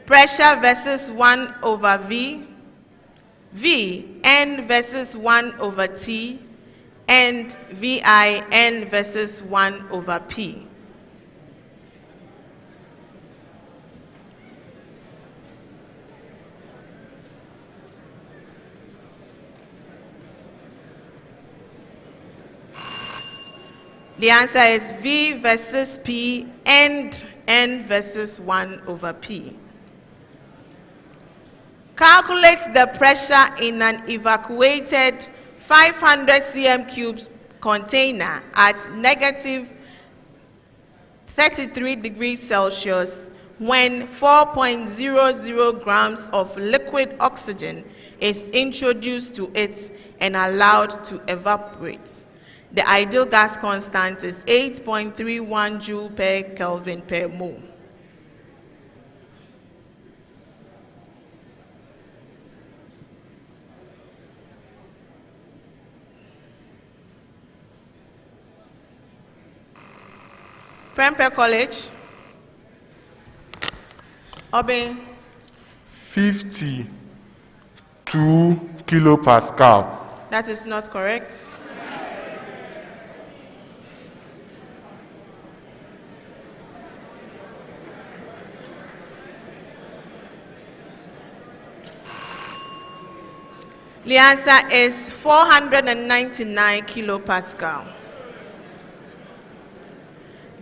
pressure versus 1 over V. V, N versus 1 over T. And VI, N versus 1 over P. The answer is V versus P and N versus 1 over P. Calculate the pressure in an evacuated 500 cm cubes container at negative 33 degrees Celsius when 4.00 grams of liquid oxygen is introduced to it and allowed to evaporate. The ideal gas constant is 8.31 joule per Kelvin per mole. Prempeh College. Obin. 52 kilopascal. That is not correct. The answer is 499 kilopascal.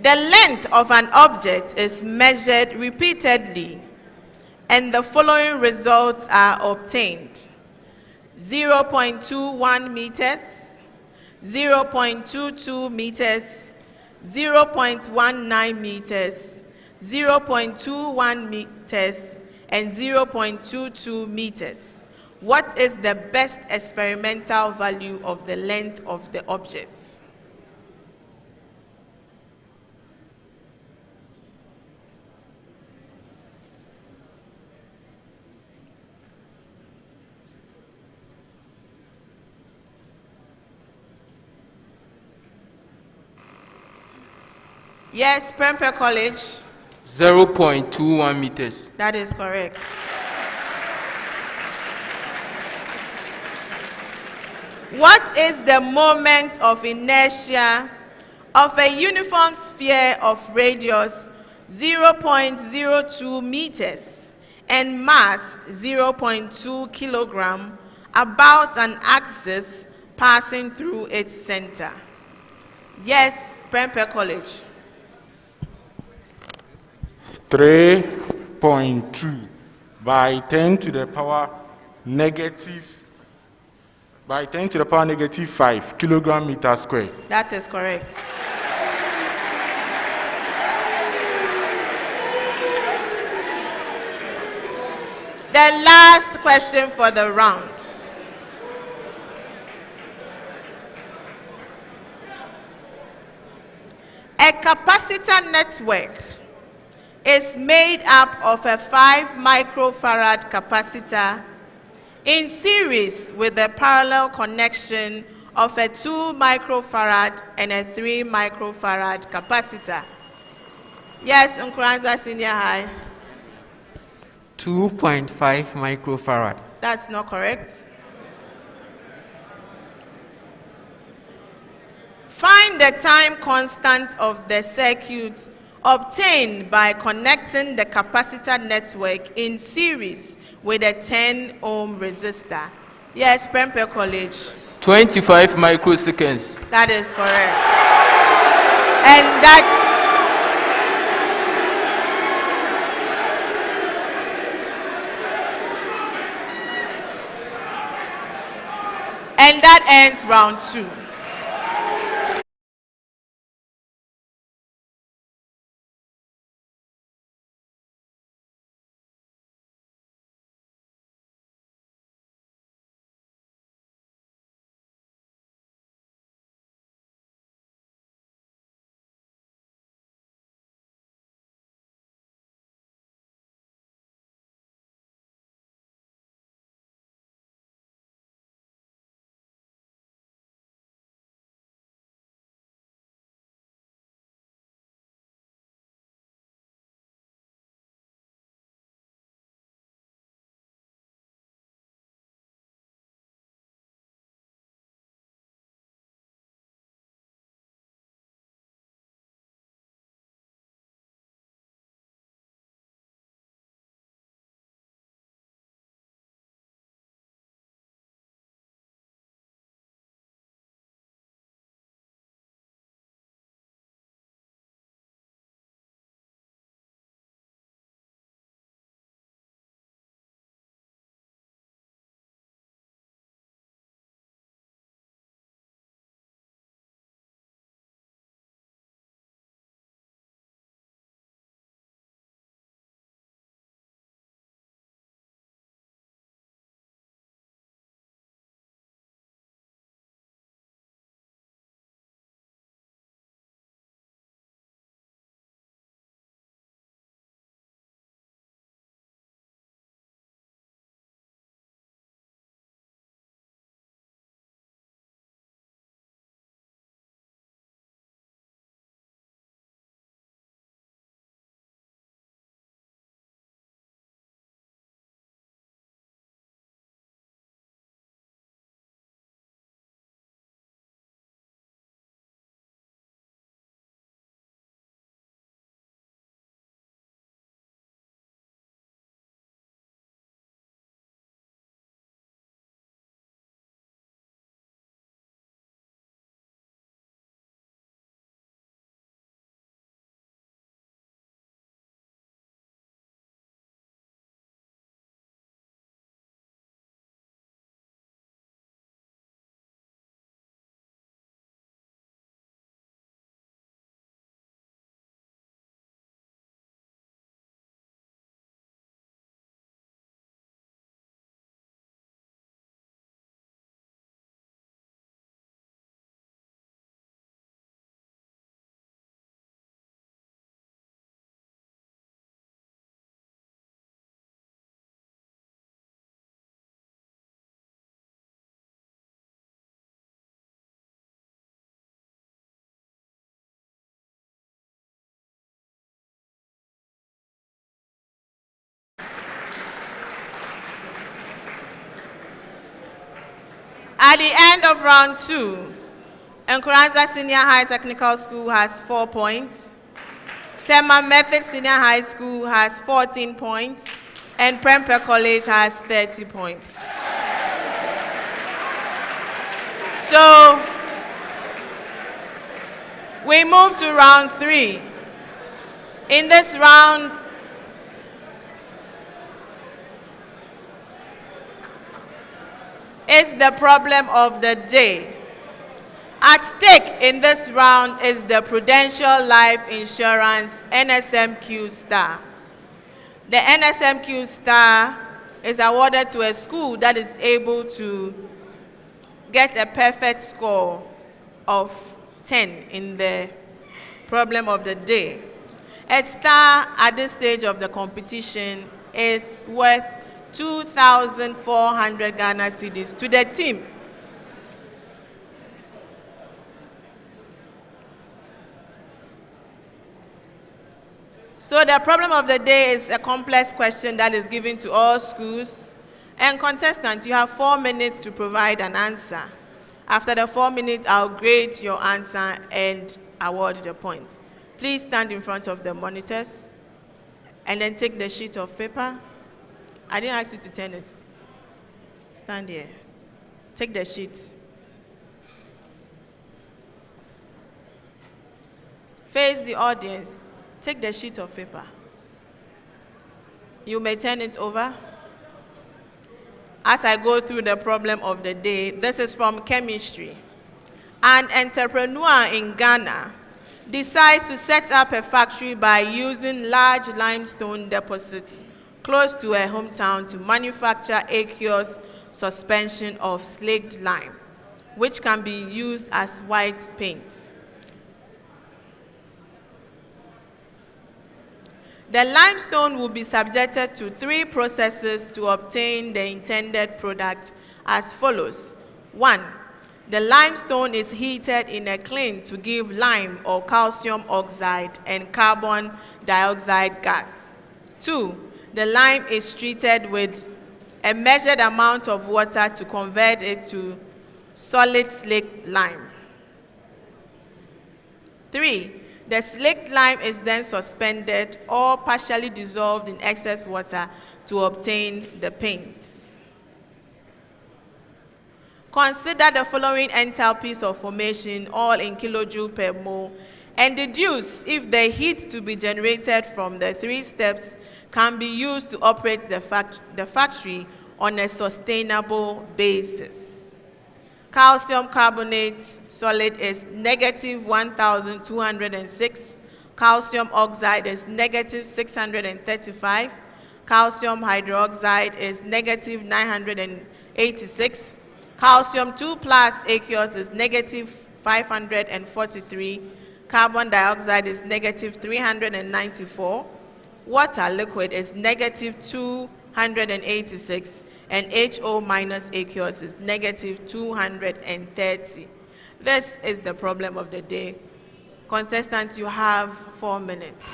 The length of an object is measured repeatedly, and the following results are obtained: 0.21 meters, 0.22 meters, 0.19 meters, 0.21 meters, and 0.22 meters. What is the best experimental value of the length of the objects? Yes, Prempeh College. 0.21 meters. That is correct. What is the moment of inertia of a uniform sphere of radius 0.02 meters and mass 0.2 kilogram about an axis passing through its center? Yes, Prempeh College. 3.2 by 10 to the power negative 5 kilogram meter square. That is correct. The last question for the round. A capacitor network is made up of a 5 microfarad capacitor in series with a parallel connection of a 2 microfarad and a 3 microfarad capacitor. Yes, Nkoranza Senior High. 2.5 microfarad. That's not correct. Find the time constant of the circuit obtained by connecting the capacitor network in series with a 10 ohm resistor. Yes, Prempeh College. 25 microseconds. That is correct. And that ends round 2. At the end of round 2, Nkoranza Senior High Technical School has 4 points, Tema Methodist Senior High School has 14 points, and Prempeh College has 30 points. So, we move to round 3. In this round, is the problem of the day. At stake in this round is the Prudential Life Insurance NSMQ Star. The NSMQ Star is awarded to a school that is able to get a perfect score of 10 in the problem of the day. A star at this stage of the competition is worth 2,400 Ghana cedis to the team. So the problem of the day is a complex question that is given to all schools. And contestants, you have 4 minutes to provide an answer. After the 4 minutes, I'll grade your answer and award the point. Please stand in front of the monitors and then take the sheet of paper. I didn't ask you to turn it. Stand here. Take the sheet. Face the audience. Take the sheet of paper. You may turn it over. As I go through the problem of the day, this is from chemistry. An entrepreneur in Ghana decides to set up a factory by using large limestone deposits close to her hometown to manufacture aqueous suspension of slaked lime, which can be used as white paint. The limestone will be subjected to 3 processes to obtain the intended product as follows. 1. The limestone is heated in a kiln to give lime or calcium oxide and carbon dioxide gas. 2. The lime is treated with a measured amount of water to convert it to solid slaked lime. 3. The slaked lime is then suspended or partially dissolved in excess water to obtain the paint. Consider the following enthalpies of formation, all in kilojoule per mole, and deduce if the heat to be generated from the 3 steps can be used to operate the factory on a sustainable basis. Calcium carbonate solid is negative 1,206. Calcium oxide is negative 635. Calcium hydroxide is negative 986. Calcium 2 plus aqueous is negative 543. Carbon dioxide is negative 394. Water liquid is negative 286. And HO minus aqueous is negative 230. This is the problem of the day. Contestants, you have 4 minutes.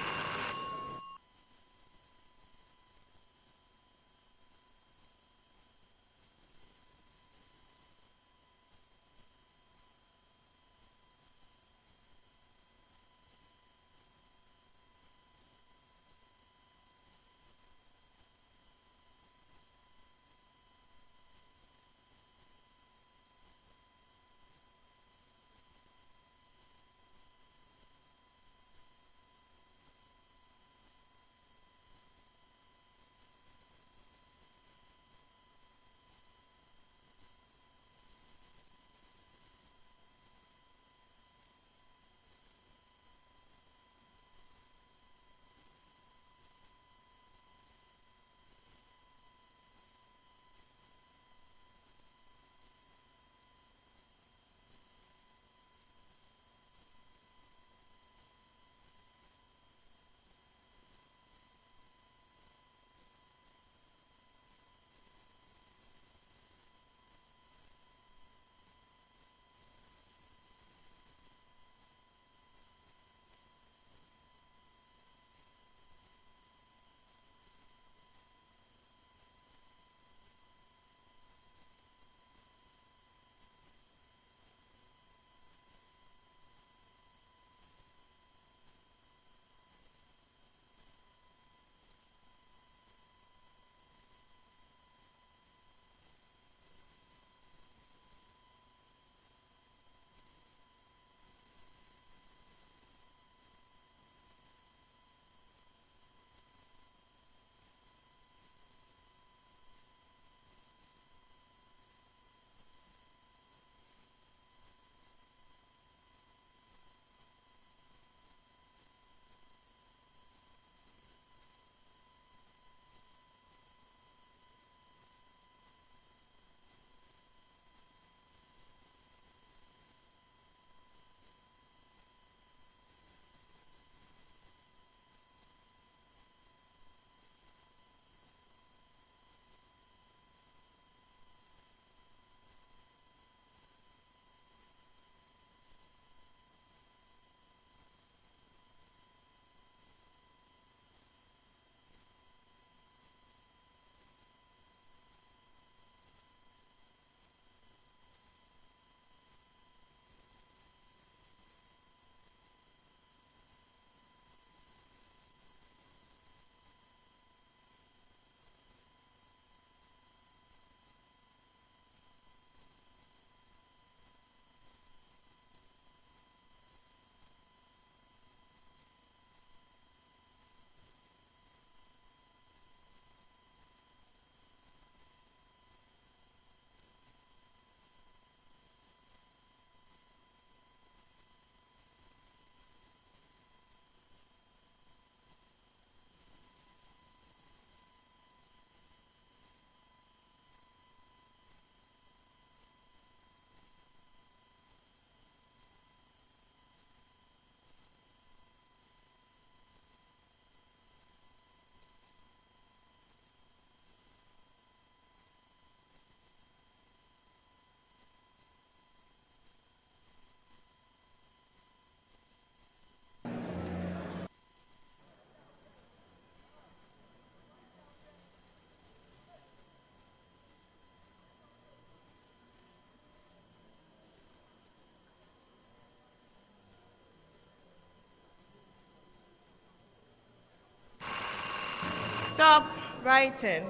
Stop writing.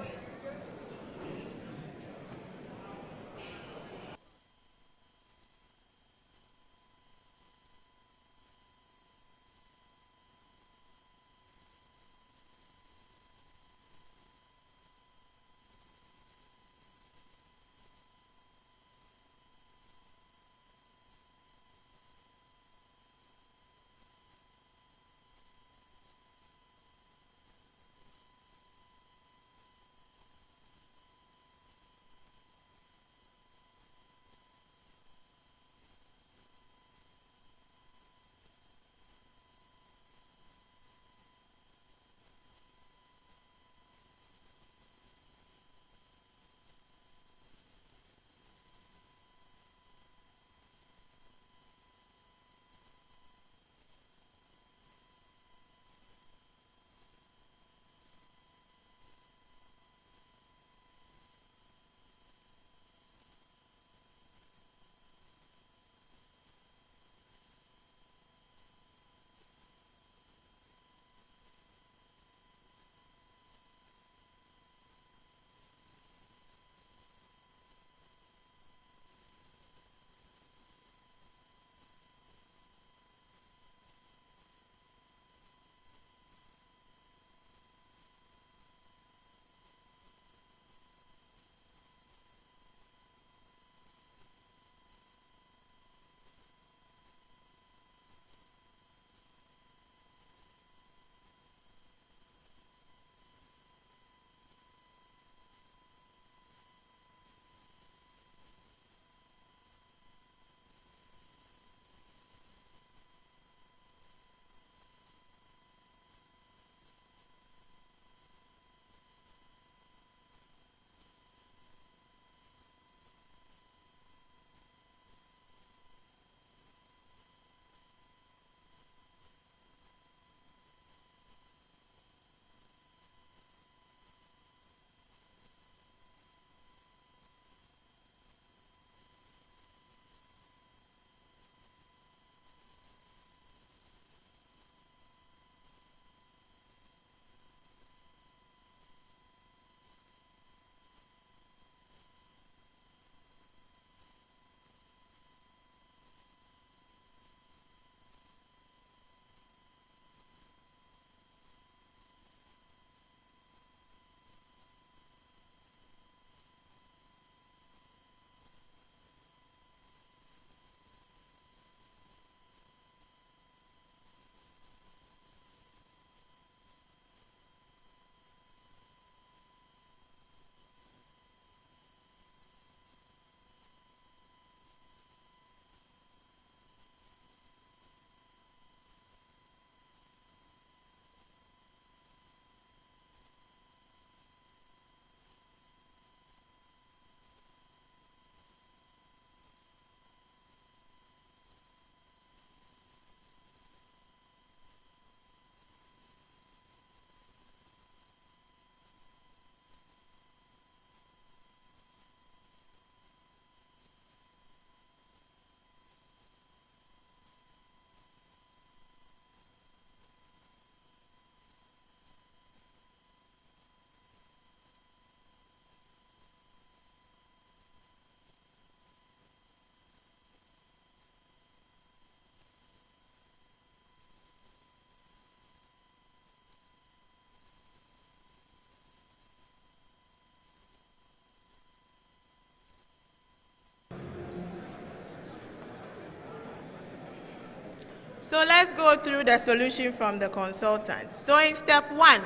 So let's go through the solution from the consultant. So in step 1,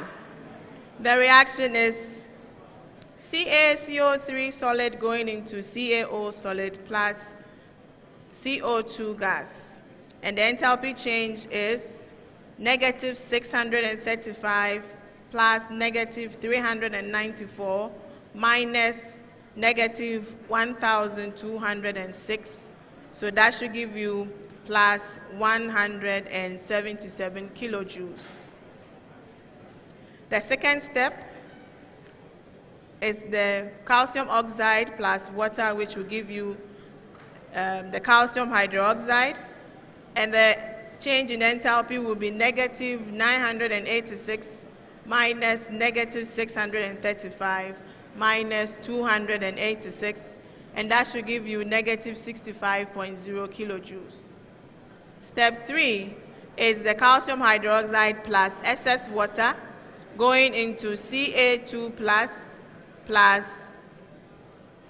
the reaction is CaCO3 solid going into CaO solid plus CO2 gas. And the enthalpy change is negative 635 plus negative 394 minus negative 1206. So that should give you plus 177 kilojoules. The second step is the calcium oxide plus water, which will give you the calcium hydroxide, and the change in enthalpy will be negative 986 minus negative 635 minus 286, and that should give you negative 65.0 kilojoules. Step 3 is the calcium hydroxide plus excess water going into Ca2 plus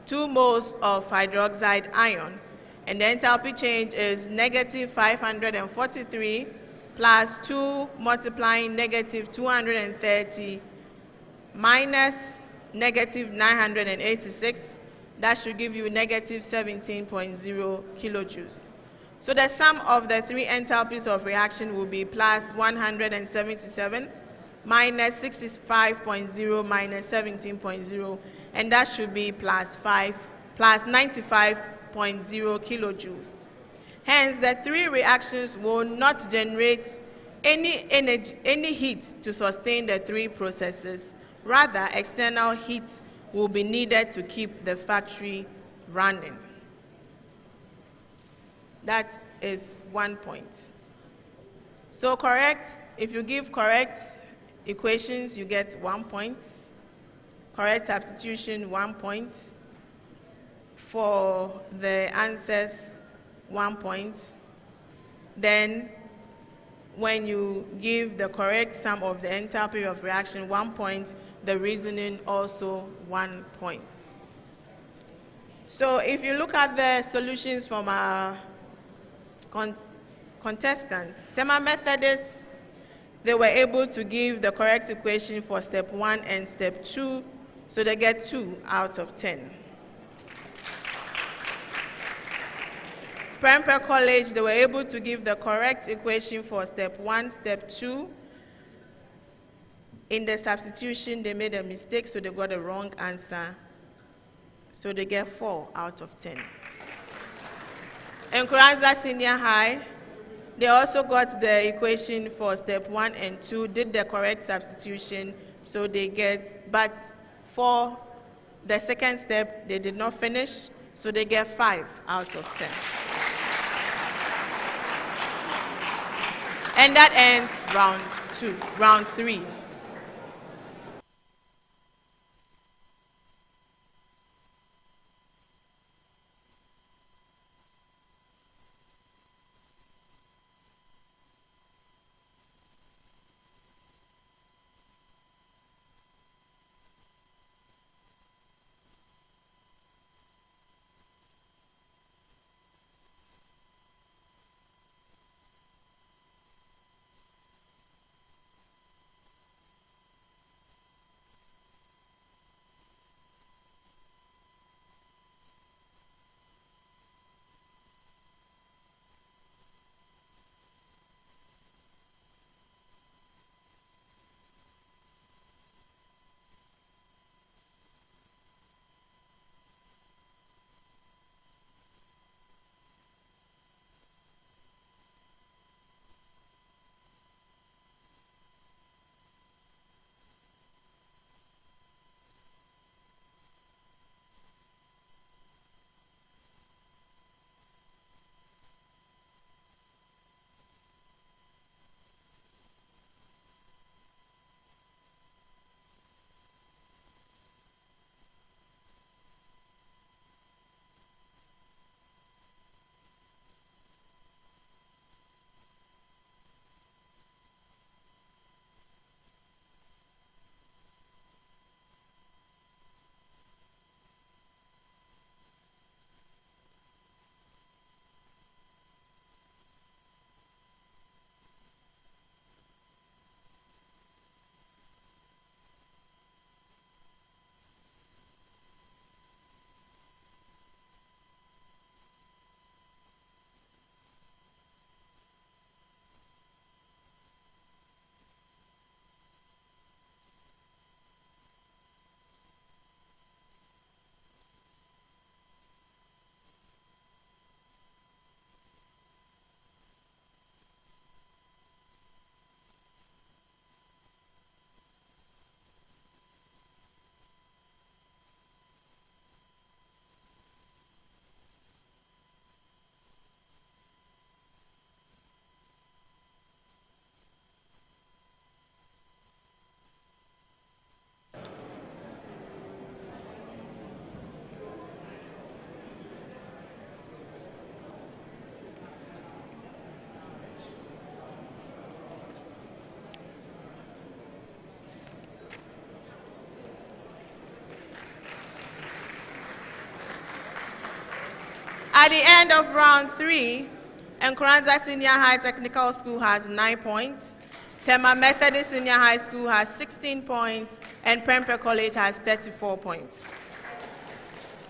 2 moles of hydroxide ion, and the enthalpy change is negative 543 plus 2 multiplying negative 230 minus negative 986. That should give you negative 17.0 kilojoules. So the sum of the three enthalpies of reaction will be plus 177 minus 65.0 minus 17.0, and that should be plus 95.0 kilojoules. Hence, the three reactions will not generate any heat to sustain the three processes. Rather, external heat will be needed to keep the factory running. That is 1 point. So if you give correct equations, you get 1 point. Correct substitution, 1 point. For the answers, 1 point. Then, when you give the correct sum of the enthalpy of reaction, 1 point. The reasoning, also 1 point. So if you look at the solutions from our contestants, Tema Methodist, they were able to give the correct equation for step 1 and step 2, so they get 2 out of 10. Prempeh College, they were able to give the correct equation for step 1, step 2. In the substitution, they made a mistake, so they got a wrong answer. So they get 4 out of 10. Nkoranza Senior High, they also got the equation for step 1 and 2, did the correct substitution, so they get, but for the second step, they did not finish, so they get 5 out of 10. And that ends round 3. At the end of round 3, Nkoranza Senior High Technical School has 9 points, Tema Methodist Senior High School has 16 points, and Prempeh College has 34 points.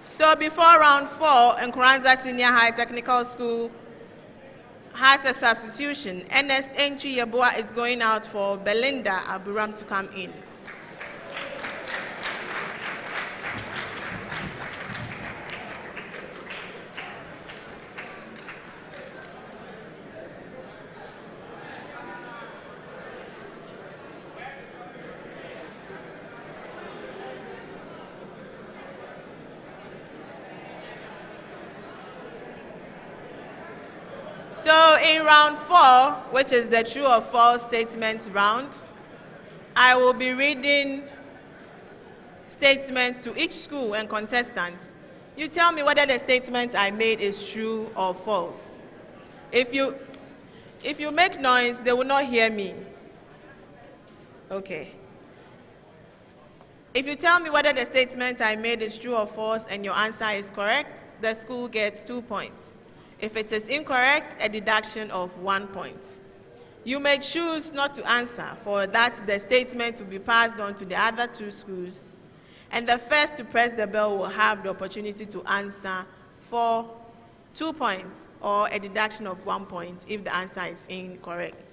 So before round 4, Nkoranza Senior High Technical School has a substitution. Ernest Entry Yeboah is going out for Belinda Aburam to come in. So in round 4, which is the true or false statement round, I will be reading statements to each school and contestants. You tell me whether the statement I made is true or false. If you make noise, they will not hear me. Okay. If you tell me whether the statement I made is true or false and your answer is correct, the school gets 2 points. If it is incorrect, a deduction of 1 point. You may choose not to answer, for that the statement will be passed on to the other 2 schools, and the first to press the bell will have the opportunity to answer for 2 points or a deduction of 1 point if the answer is incorrect.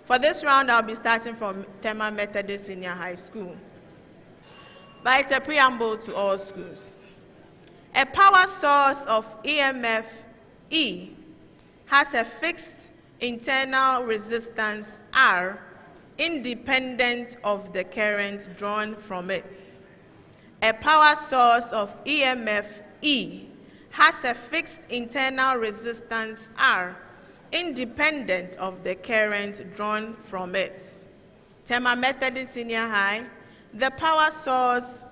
For this round, I'll be starting from Tema Methodist Senior High School. But it's a preamble to all schools. A power source of EMF E has a fixed internal resistance R independent of the current drawn from it. A power source of EMF E has a fixed internal resistance R independent of the current drawn from it. Tema Methodist Senior High, the power source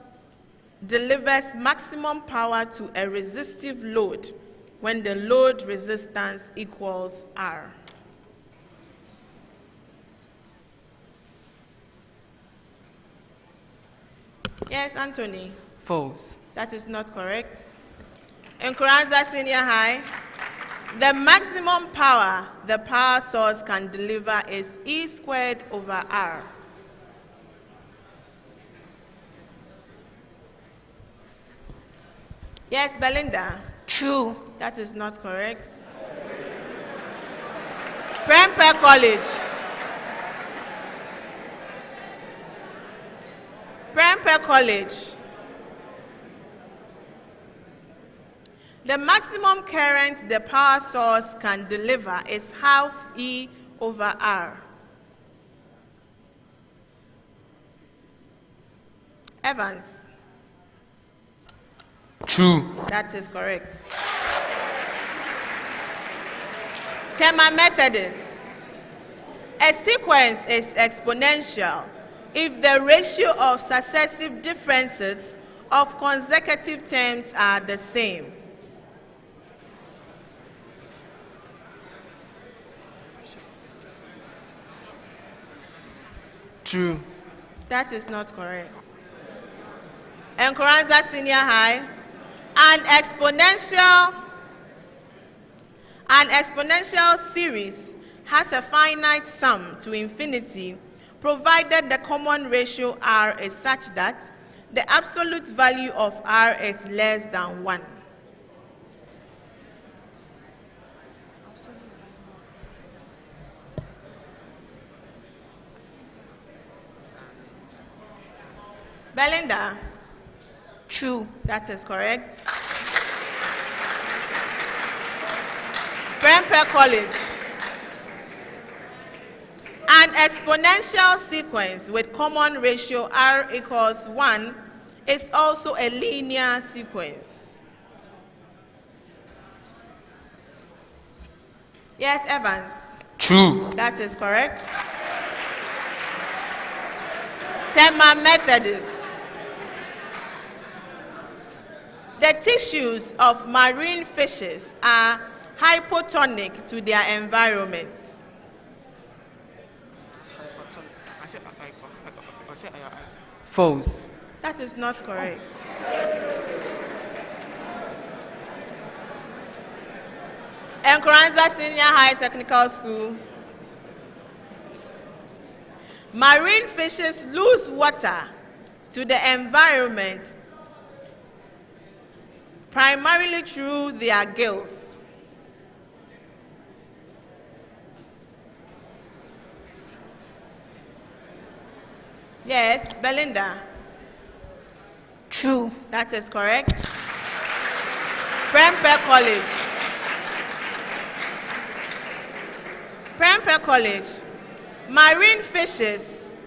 delivers maximum power to a resistive load when the load resistance equals R. Yes, Anthony? False. That is not correct. Nkoranza Senior High, the maximum power the power source can deliver is E squared over R. Yes, Belinda? True. That is not correct. Prempeh College. Prempeh College. The maximum current the power source can deliver is half E over R. Evans. True. That is correct. Tema Methodist. A sequence is exponential if the ratio of successive differences of consecutive terms are the same. True. That is not correct. Nkoranza Senior High, an exponential series has a finite sum to infinity provided the common ratio R is such that the absolute value of R is less than 1. Belinda? True. That is correct. Prempeh College. An exponential sequence with common ratio R equals 1 is also a linear sequence. Yes, Evans? True. That is correct. Tema Methodist. The tissues of marine fishes are hypotonic to their environments. False. That is not correct. Nkoranza Senior High Technical School. Marine fishes lose water to the environment primarily through their gills. Yes, Belinda. True. That is correct. Prempeh College. Prempeh College. Marine fishes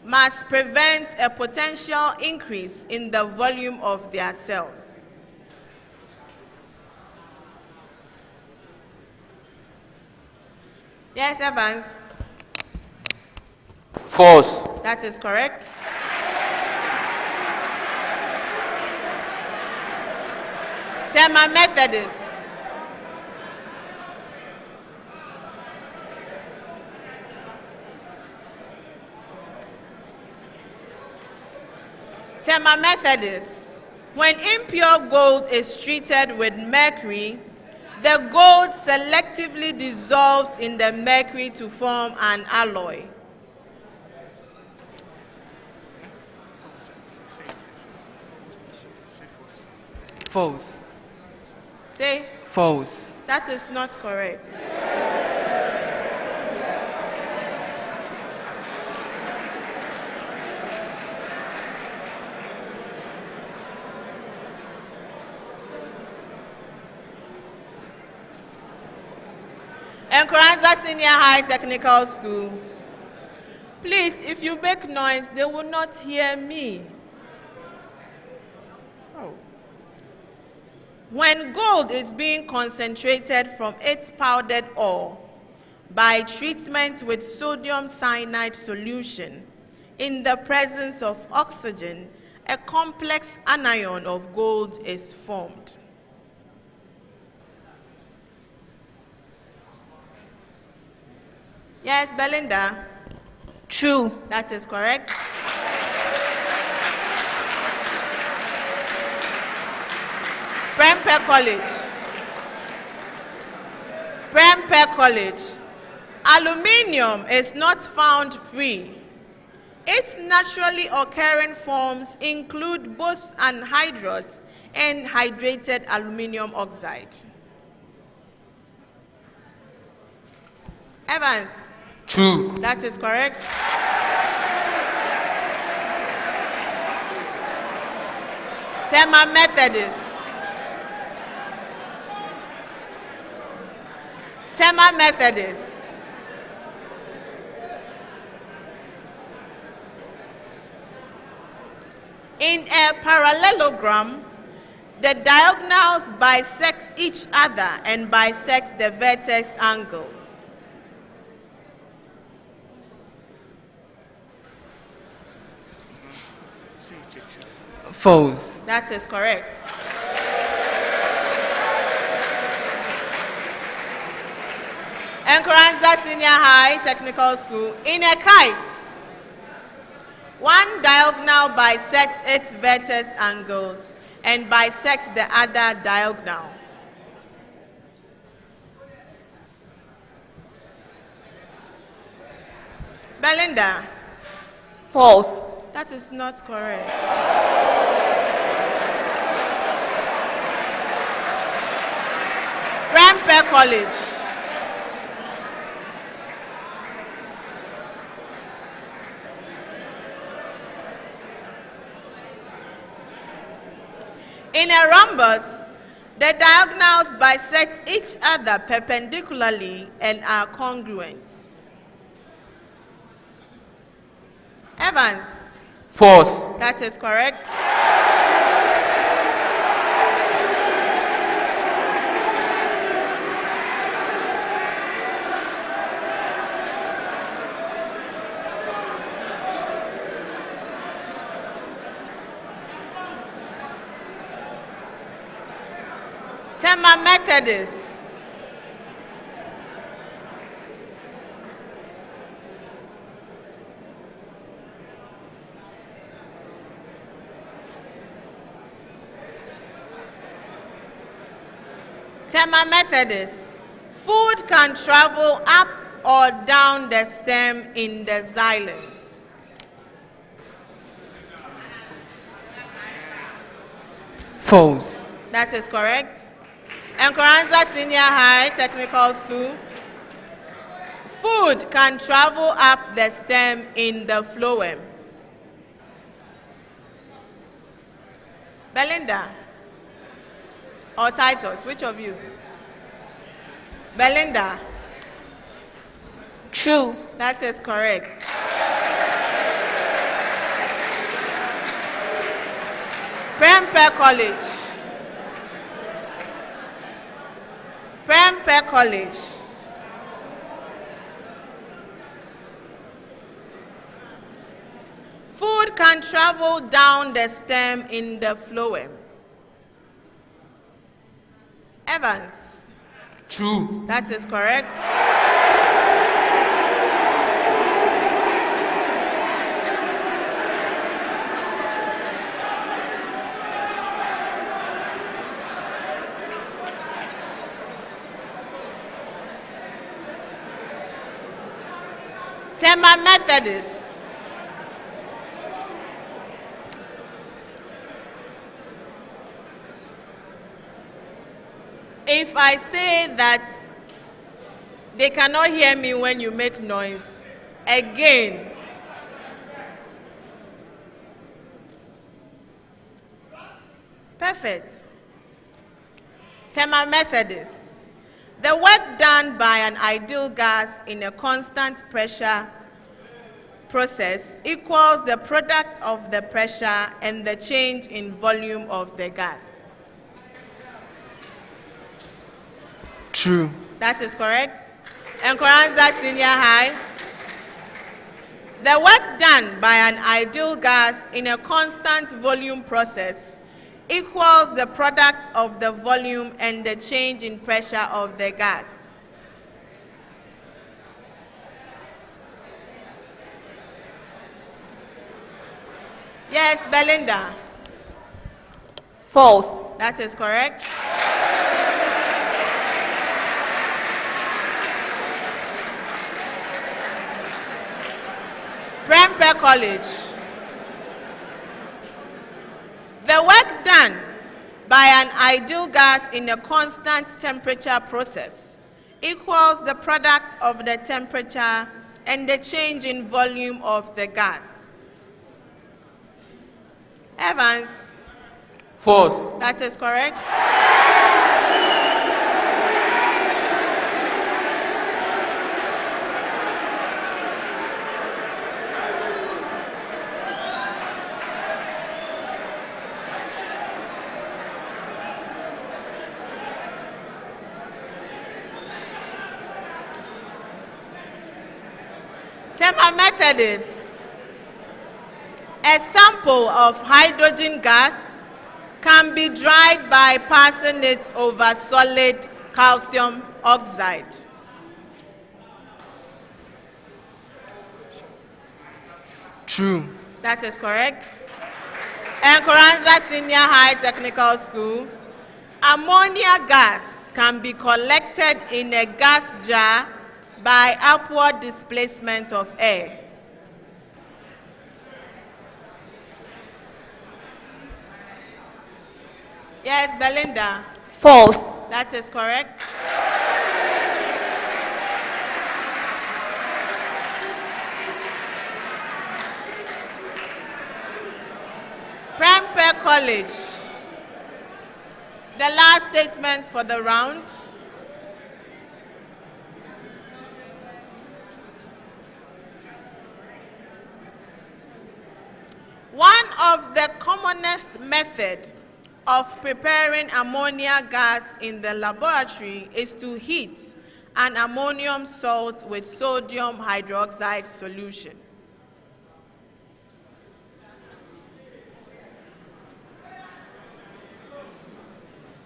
must prevent a potential increase in the volume of their cells. Yes, Evans. False. That is correct. Tema Methodist. Tema Methodist. When impure gold is treated with mercury, the gold selectively dissolves in the mercury to form an alloy. False. Say. False. That is not correct. Nkoranza Senior High Technical School. Please, if you make noise, they will not hear me. Oh. When gold is being concentrated from its powdered ore by treatment with sodium cyanide solution in the presence of oxygen, a complex anion of gold is formed. Yes, Belinda. True. That is correct. Prempeh College. Prempeh College. Aluminium is not found free. Its naturally occurring forms include both anhydrous and hydrated aluminium oxide. Evans. True. That is correct. Tema Methodist. Tema Methodist. In a parallelogram, the diagonals bisect each other and bisect the vertex angles. False. That is correct. Nkoranza Senior High Technical School. In a kite, one diagonal bisects its vertex angles and bisects the other diagonal. Belinda. False. That is not correct. Prempeh College. In a rhombus, the diagonals bisect each other perpendicularly and are congruent. Evans. False. That is correct. Tema Methodist. Tema Methodist. Food can travel up or down the stem in the xylem. False. That is correct. Nkoranza Senior High Technical School. Food can travel up the stem in the phloem. Belinda or Titus, which of you? Belinda. True. That is correct. Prempeh College. Prempeh College. Food can travel down the stem in the phloem. Evans. True. That is correct. Tema Methodist. If I say that they cannot hear me when you make noise, again, perfect. Tema Methodist. The work done by an ideal gas in a constant pressure process equals the product of the pressure and the change in volume of the gas. True. That is correct. Nkoranza Senior High. The work done by an ideal gas in a constant volume process equals the product of the volume and the change in pressure of the gas. Yes, Belinda. False. That is correct. Prempeh College. The work done by an ideal gas in a constant temperature process equals the product of the temperature and the change in volume of the gas. Evans. False. That is correct. Tema Methodist. A sample of hydrogen gas can be dried by passing it over solid calcium oxide. True. That is correct. Nkoranza Senior High Technical School. Ammonia gas can be collected in a gas jar by upward displacement of air. Yes, Belinda. False. That is correct. Prempeh College. The last statement for the round. One of the commonest methods of preparing ammonia gas in the laboratory is to heat an ammonium salt with sodium hydroxide solution.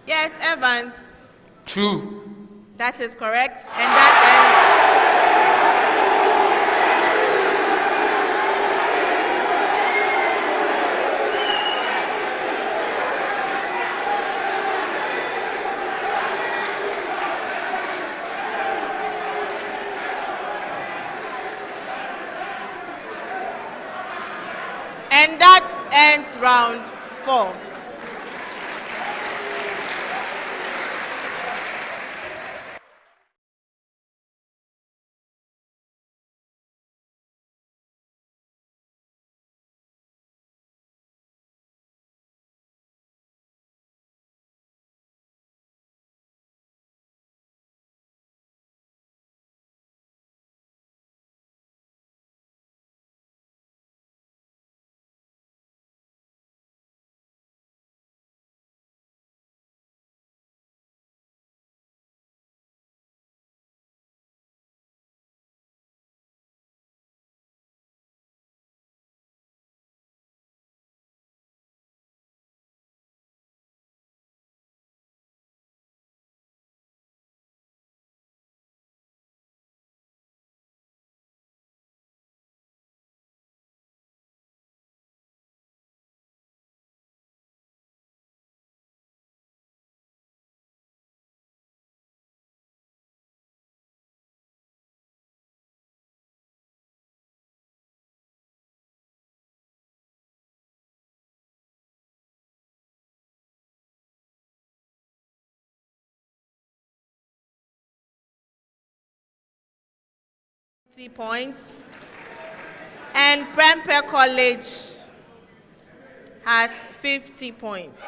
Yes, Evans. True. That is correct. And that And that ends round 4. Points, and Prempeh College has 50 points.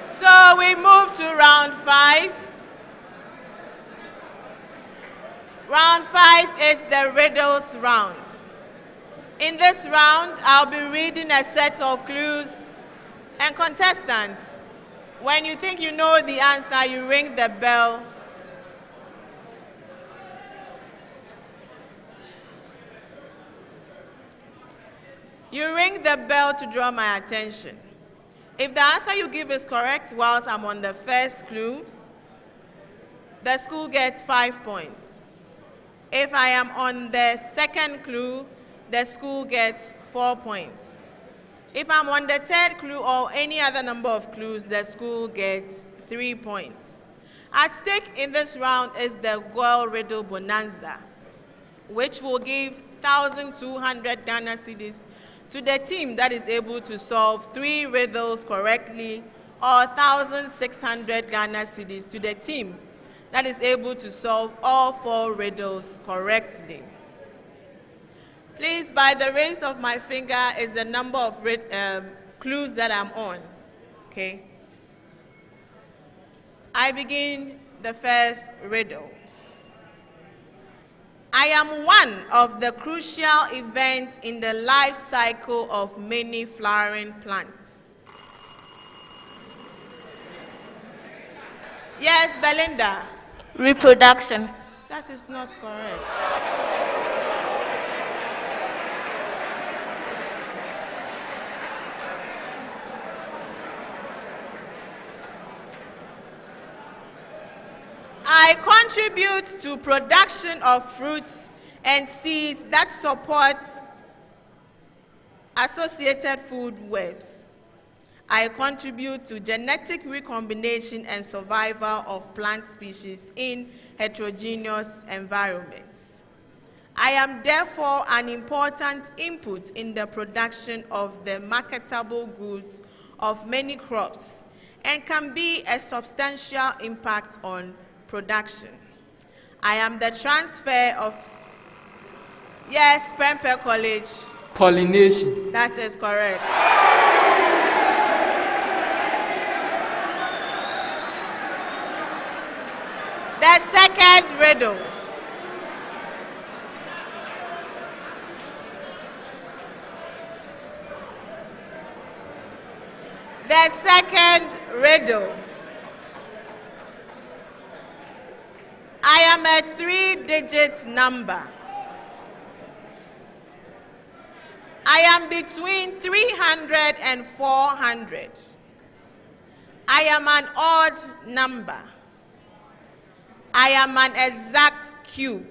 So we move to round 5. Round 5 is the riddles round. In this round, I'll be reading a set of clues, and contestants, when you think you know the answer, you ring the bell. You ring the bell to draw my attention. If the answer you give is correct whilst I'm on the first clue, the school gets 5 points. If I am on the second clue, the school gets 4 points. If I'm on the third clue or any other number of clues, the school gets 3 points. At stake in this round is the Goil Riddle Bonanza, which will give 1,200 Ghana cedis to the team that is able to solve 3 riddles correctly, or 1,600 Ghana cedis to the team that is able to solve all 4 riddles correctly. Please, by the raise of my finger is the number of clues that I'm on, okay? I begin the first riddle. I am one of the crucial events in the life cycle of many flowering plants. Yes, Belinda. Reproduction. That is not correct. I contribute to production of fruits and seeds that support associated food webs. I contribute to genetic recombination and survival of plant species in heterogeneous environments. I am therefore an important input in the production of the marketable goods of many crops and can be a substantial impact on production. I am the transfer of, yes, Prempeh College. Pollination. That is correct. The second riddle. The second riddle. I am a 3-digit number. I am between 300 and 400. I am an odd number. I am an exact cube.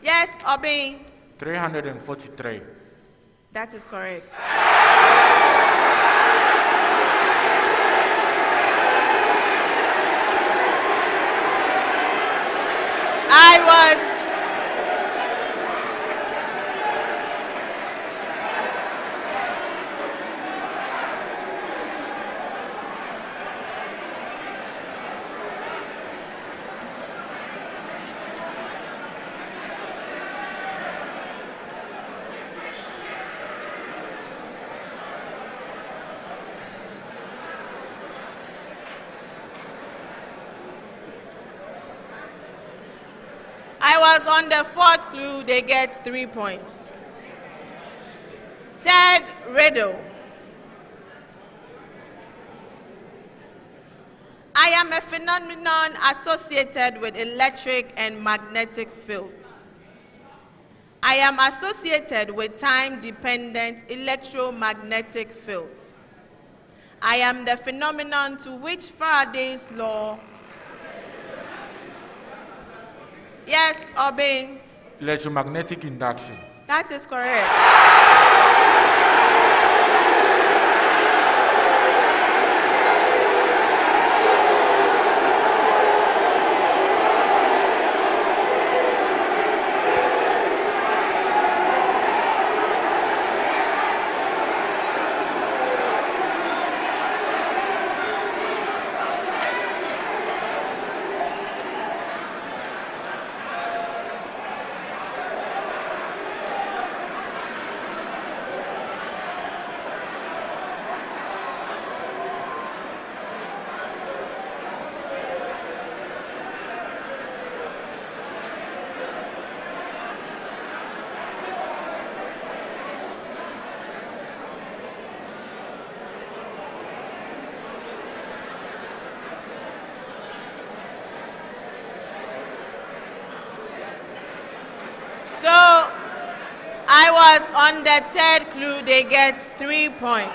Yes, Obin? 343. That is correct. I was on the fourth clue, they get 3 points. Third riddle. I am a phenomenon associated with electric and magnetic fields. I am associated with time-dependent electromagnetic fields. I am the phenomenon to which Faraday's law. Yes, obeying. Electromagnetic induction. That is correct. So, I was on the third clue, they get 3 points.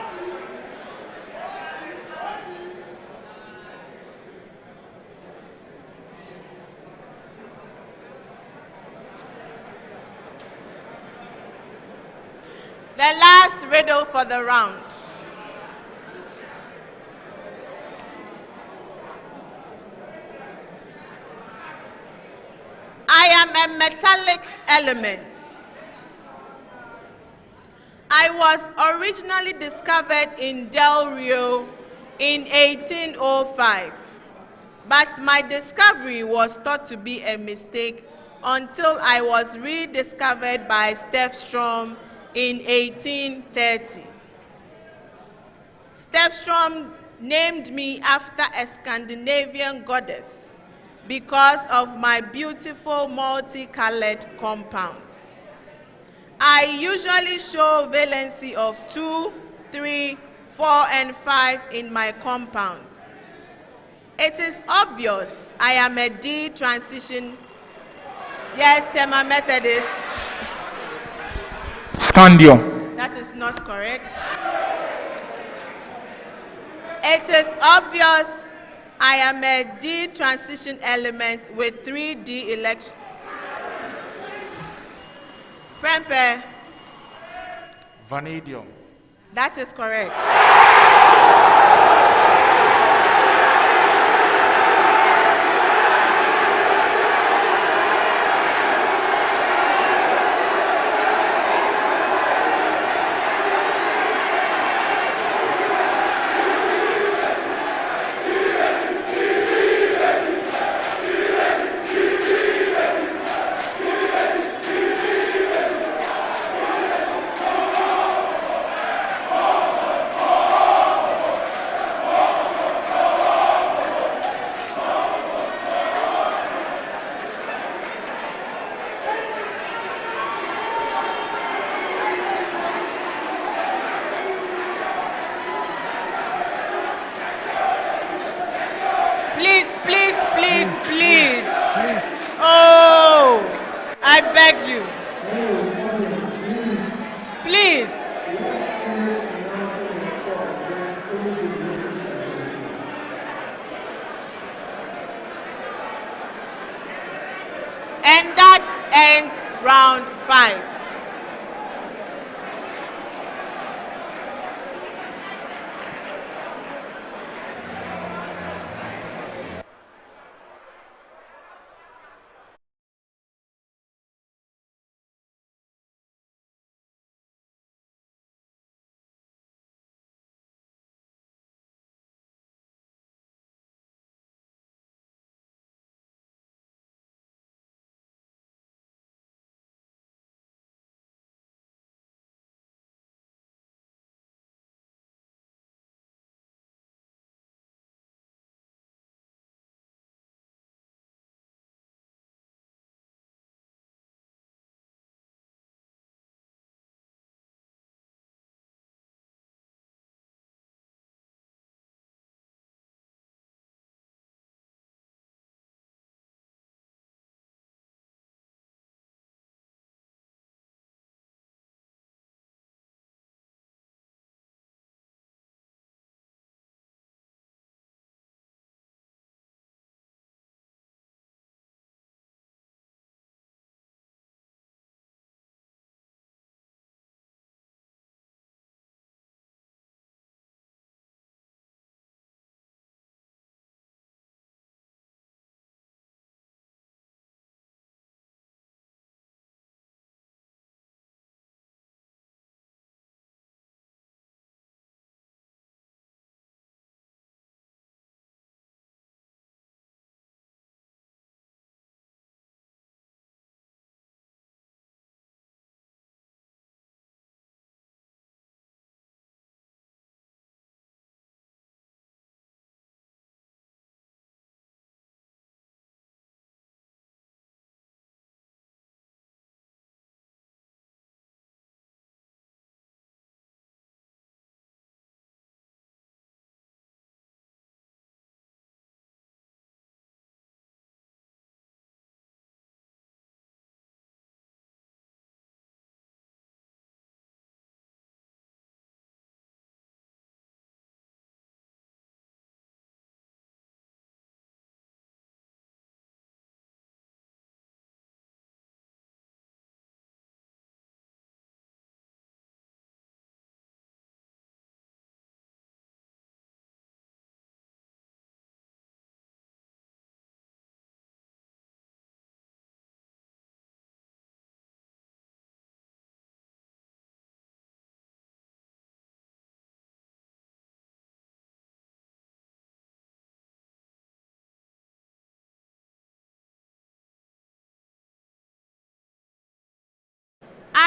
The last riddle for the round. I am a metallic element. I was originally discovered in Del Rio in 1805, but my discovery was thought to be a mistake until I was rediscovered by Stefstrom in 1830. Stefstrom named me after a Scandinavian goddess because of my beautiful multicolored compounds. I usually show valency of 2, 3, 4, and 5 in my compounds. It is obvious I am a D transition. Yes, Tema Methodist. Scandium. That is not correct. It is obvious I am a D transition element with 3 D electrons. Prempeh. Vanadium. That is correct. Please. Oh, I beg you. Please. And that ends round 5.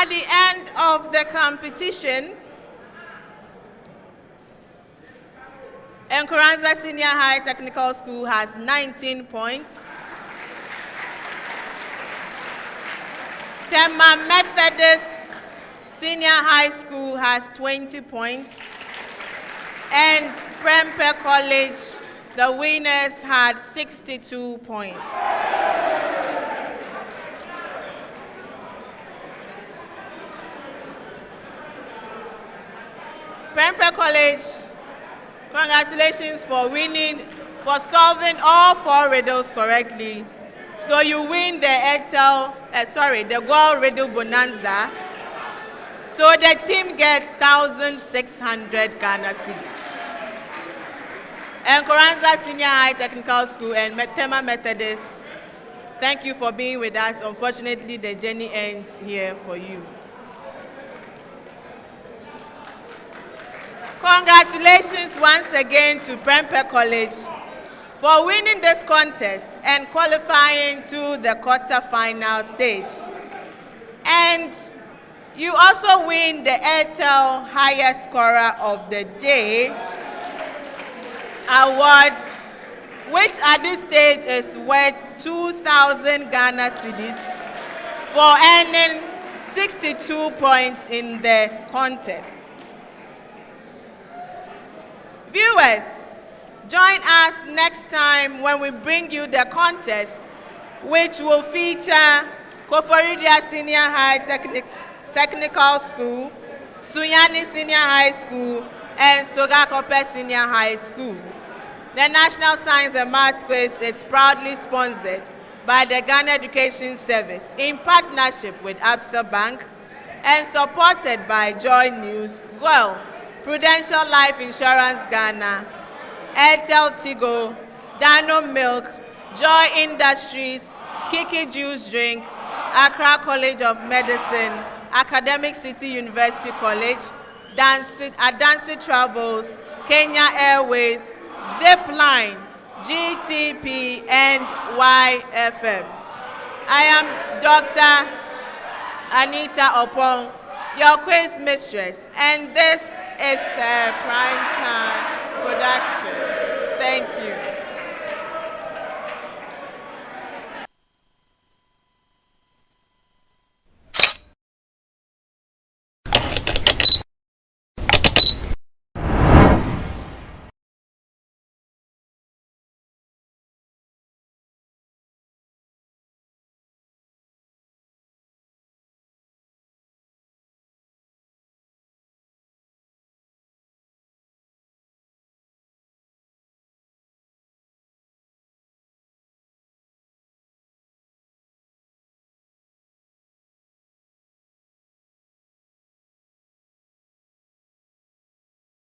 At the end of the competition, Nkoranza Senior High Technical School has 19 points. Tema Methodist Senior High School has 20 points. And Prempeh College, the winners had 62 points. Prempeh College, congratulations for solving all 4 riddles correctly. So you win the Gold Riddle Bonanza. So the team gets 1,600 Ghana cedis. Nkoranza Senior High Technical School and Tema Methodist, thank you for being with us. Unfortunately, the journey ends here for you. Congratulations once again to Prempeh College for winning this contest and qualifying to the quarter-final stage. And you also win the Airtel Highest Scorer of the Day award, which at this stage is worth 2,000 Ghana cedis for earning 62 points in the contest. Viewers, join us next time when we bring you the contest, which will feature Koforidia Senior High Technical School, Sunyani Senior High School, and Sogakope Senior High School. The National Science and Maths Quiz is proudly sponsored by the Ghana Education Service in partnership with Absa Bank and supported by Joy News, GOIL, Prudential Life Insurance Ghana, Airtel Tigo, Dano Milk, Joy Industries, Kiki Juice Drink, Accra College of Medicine, Academic City University College, Adansi Travels, Kenya Airways, Zipline, GTP, and YFM. I am Dr. Anita Opong, your quiz mistress, and this is a Prime Time production. Thank you.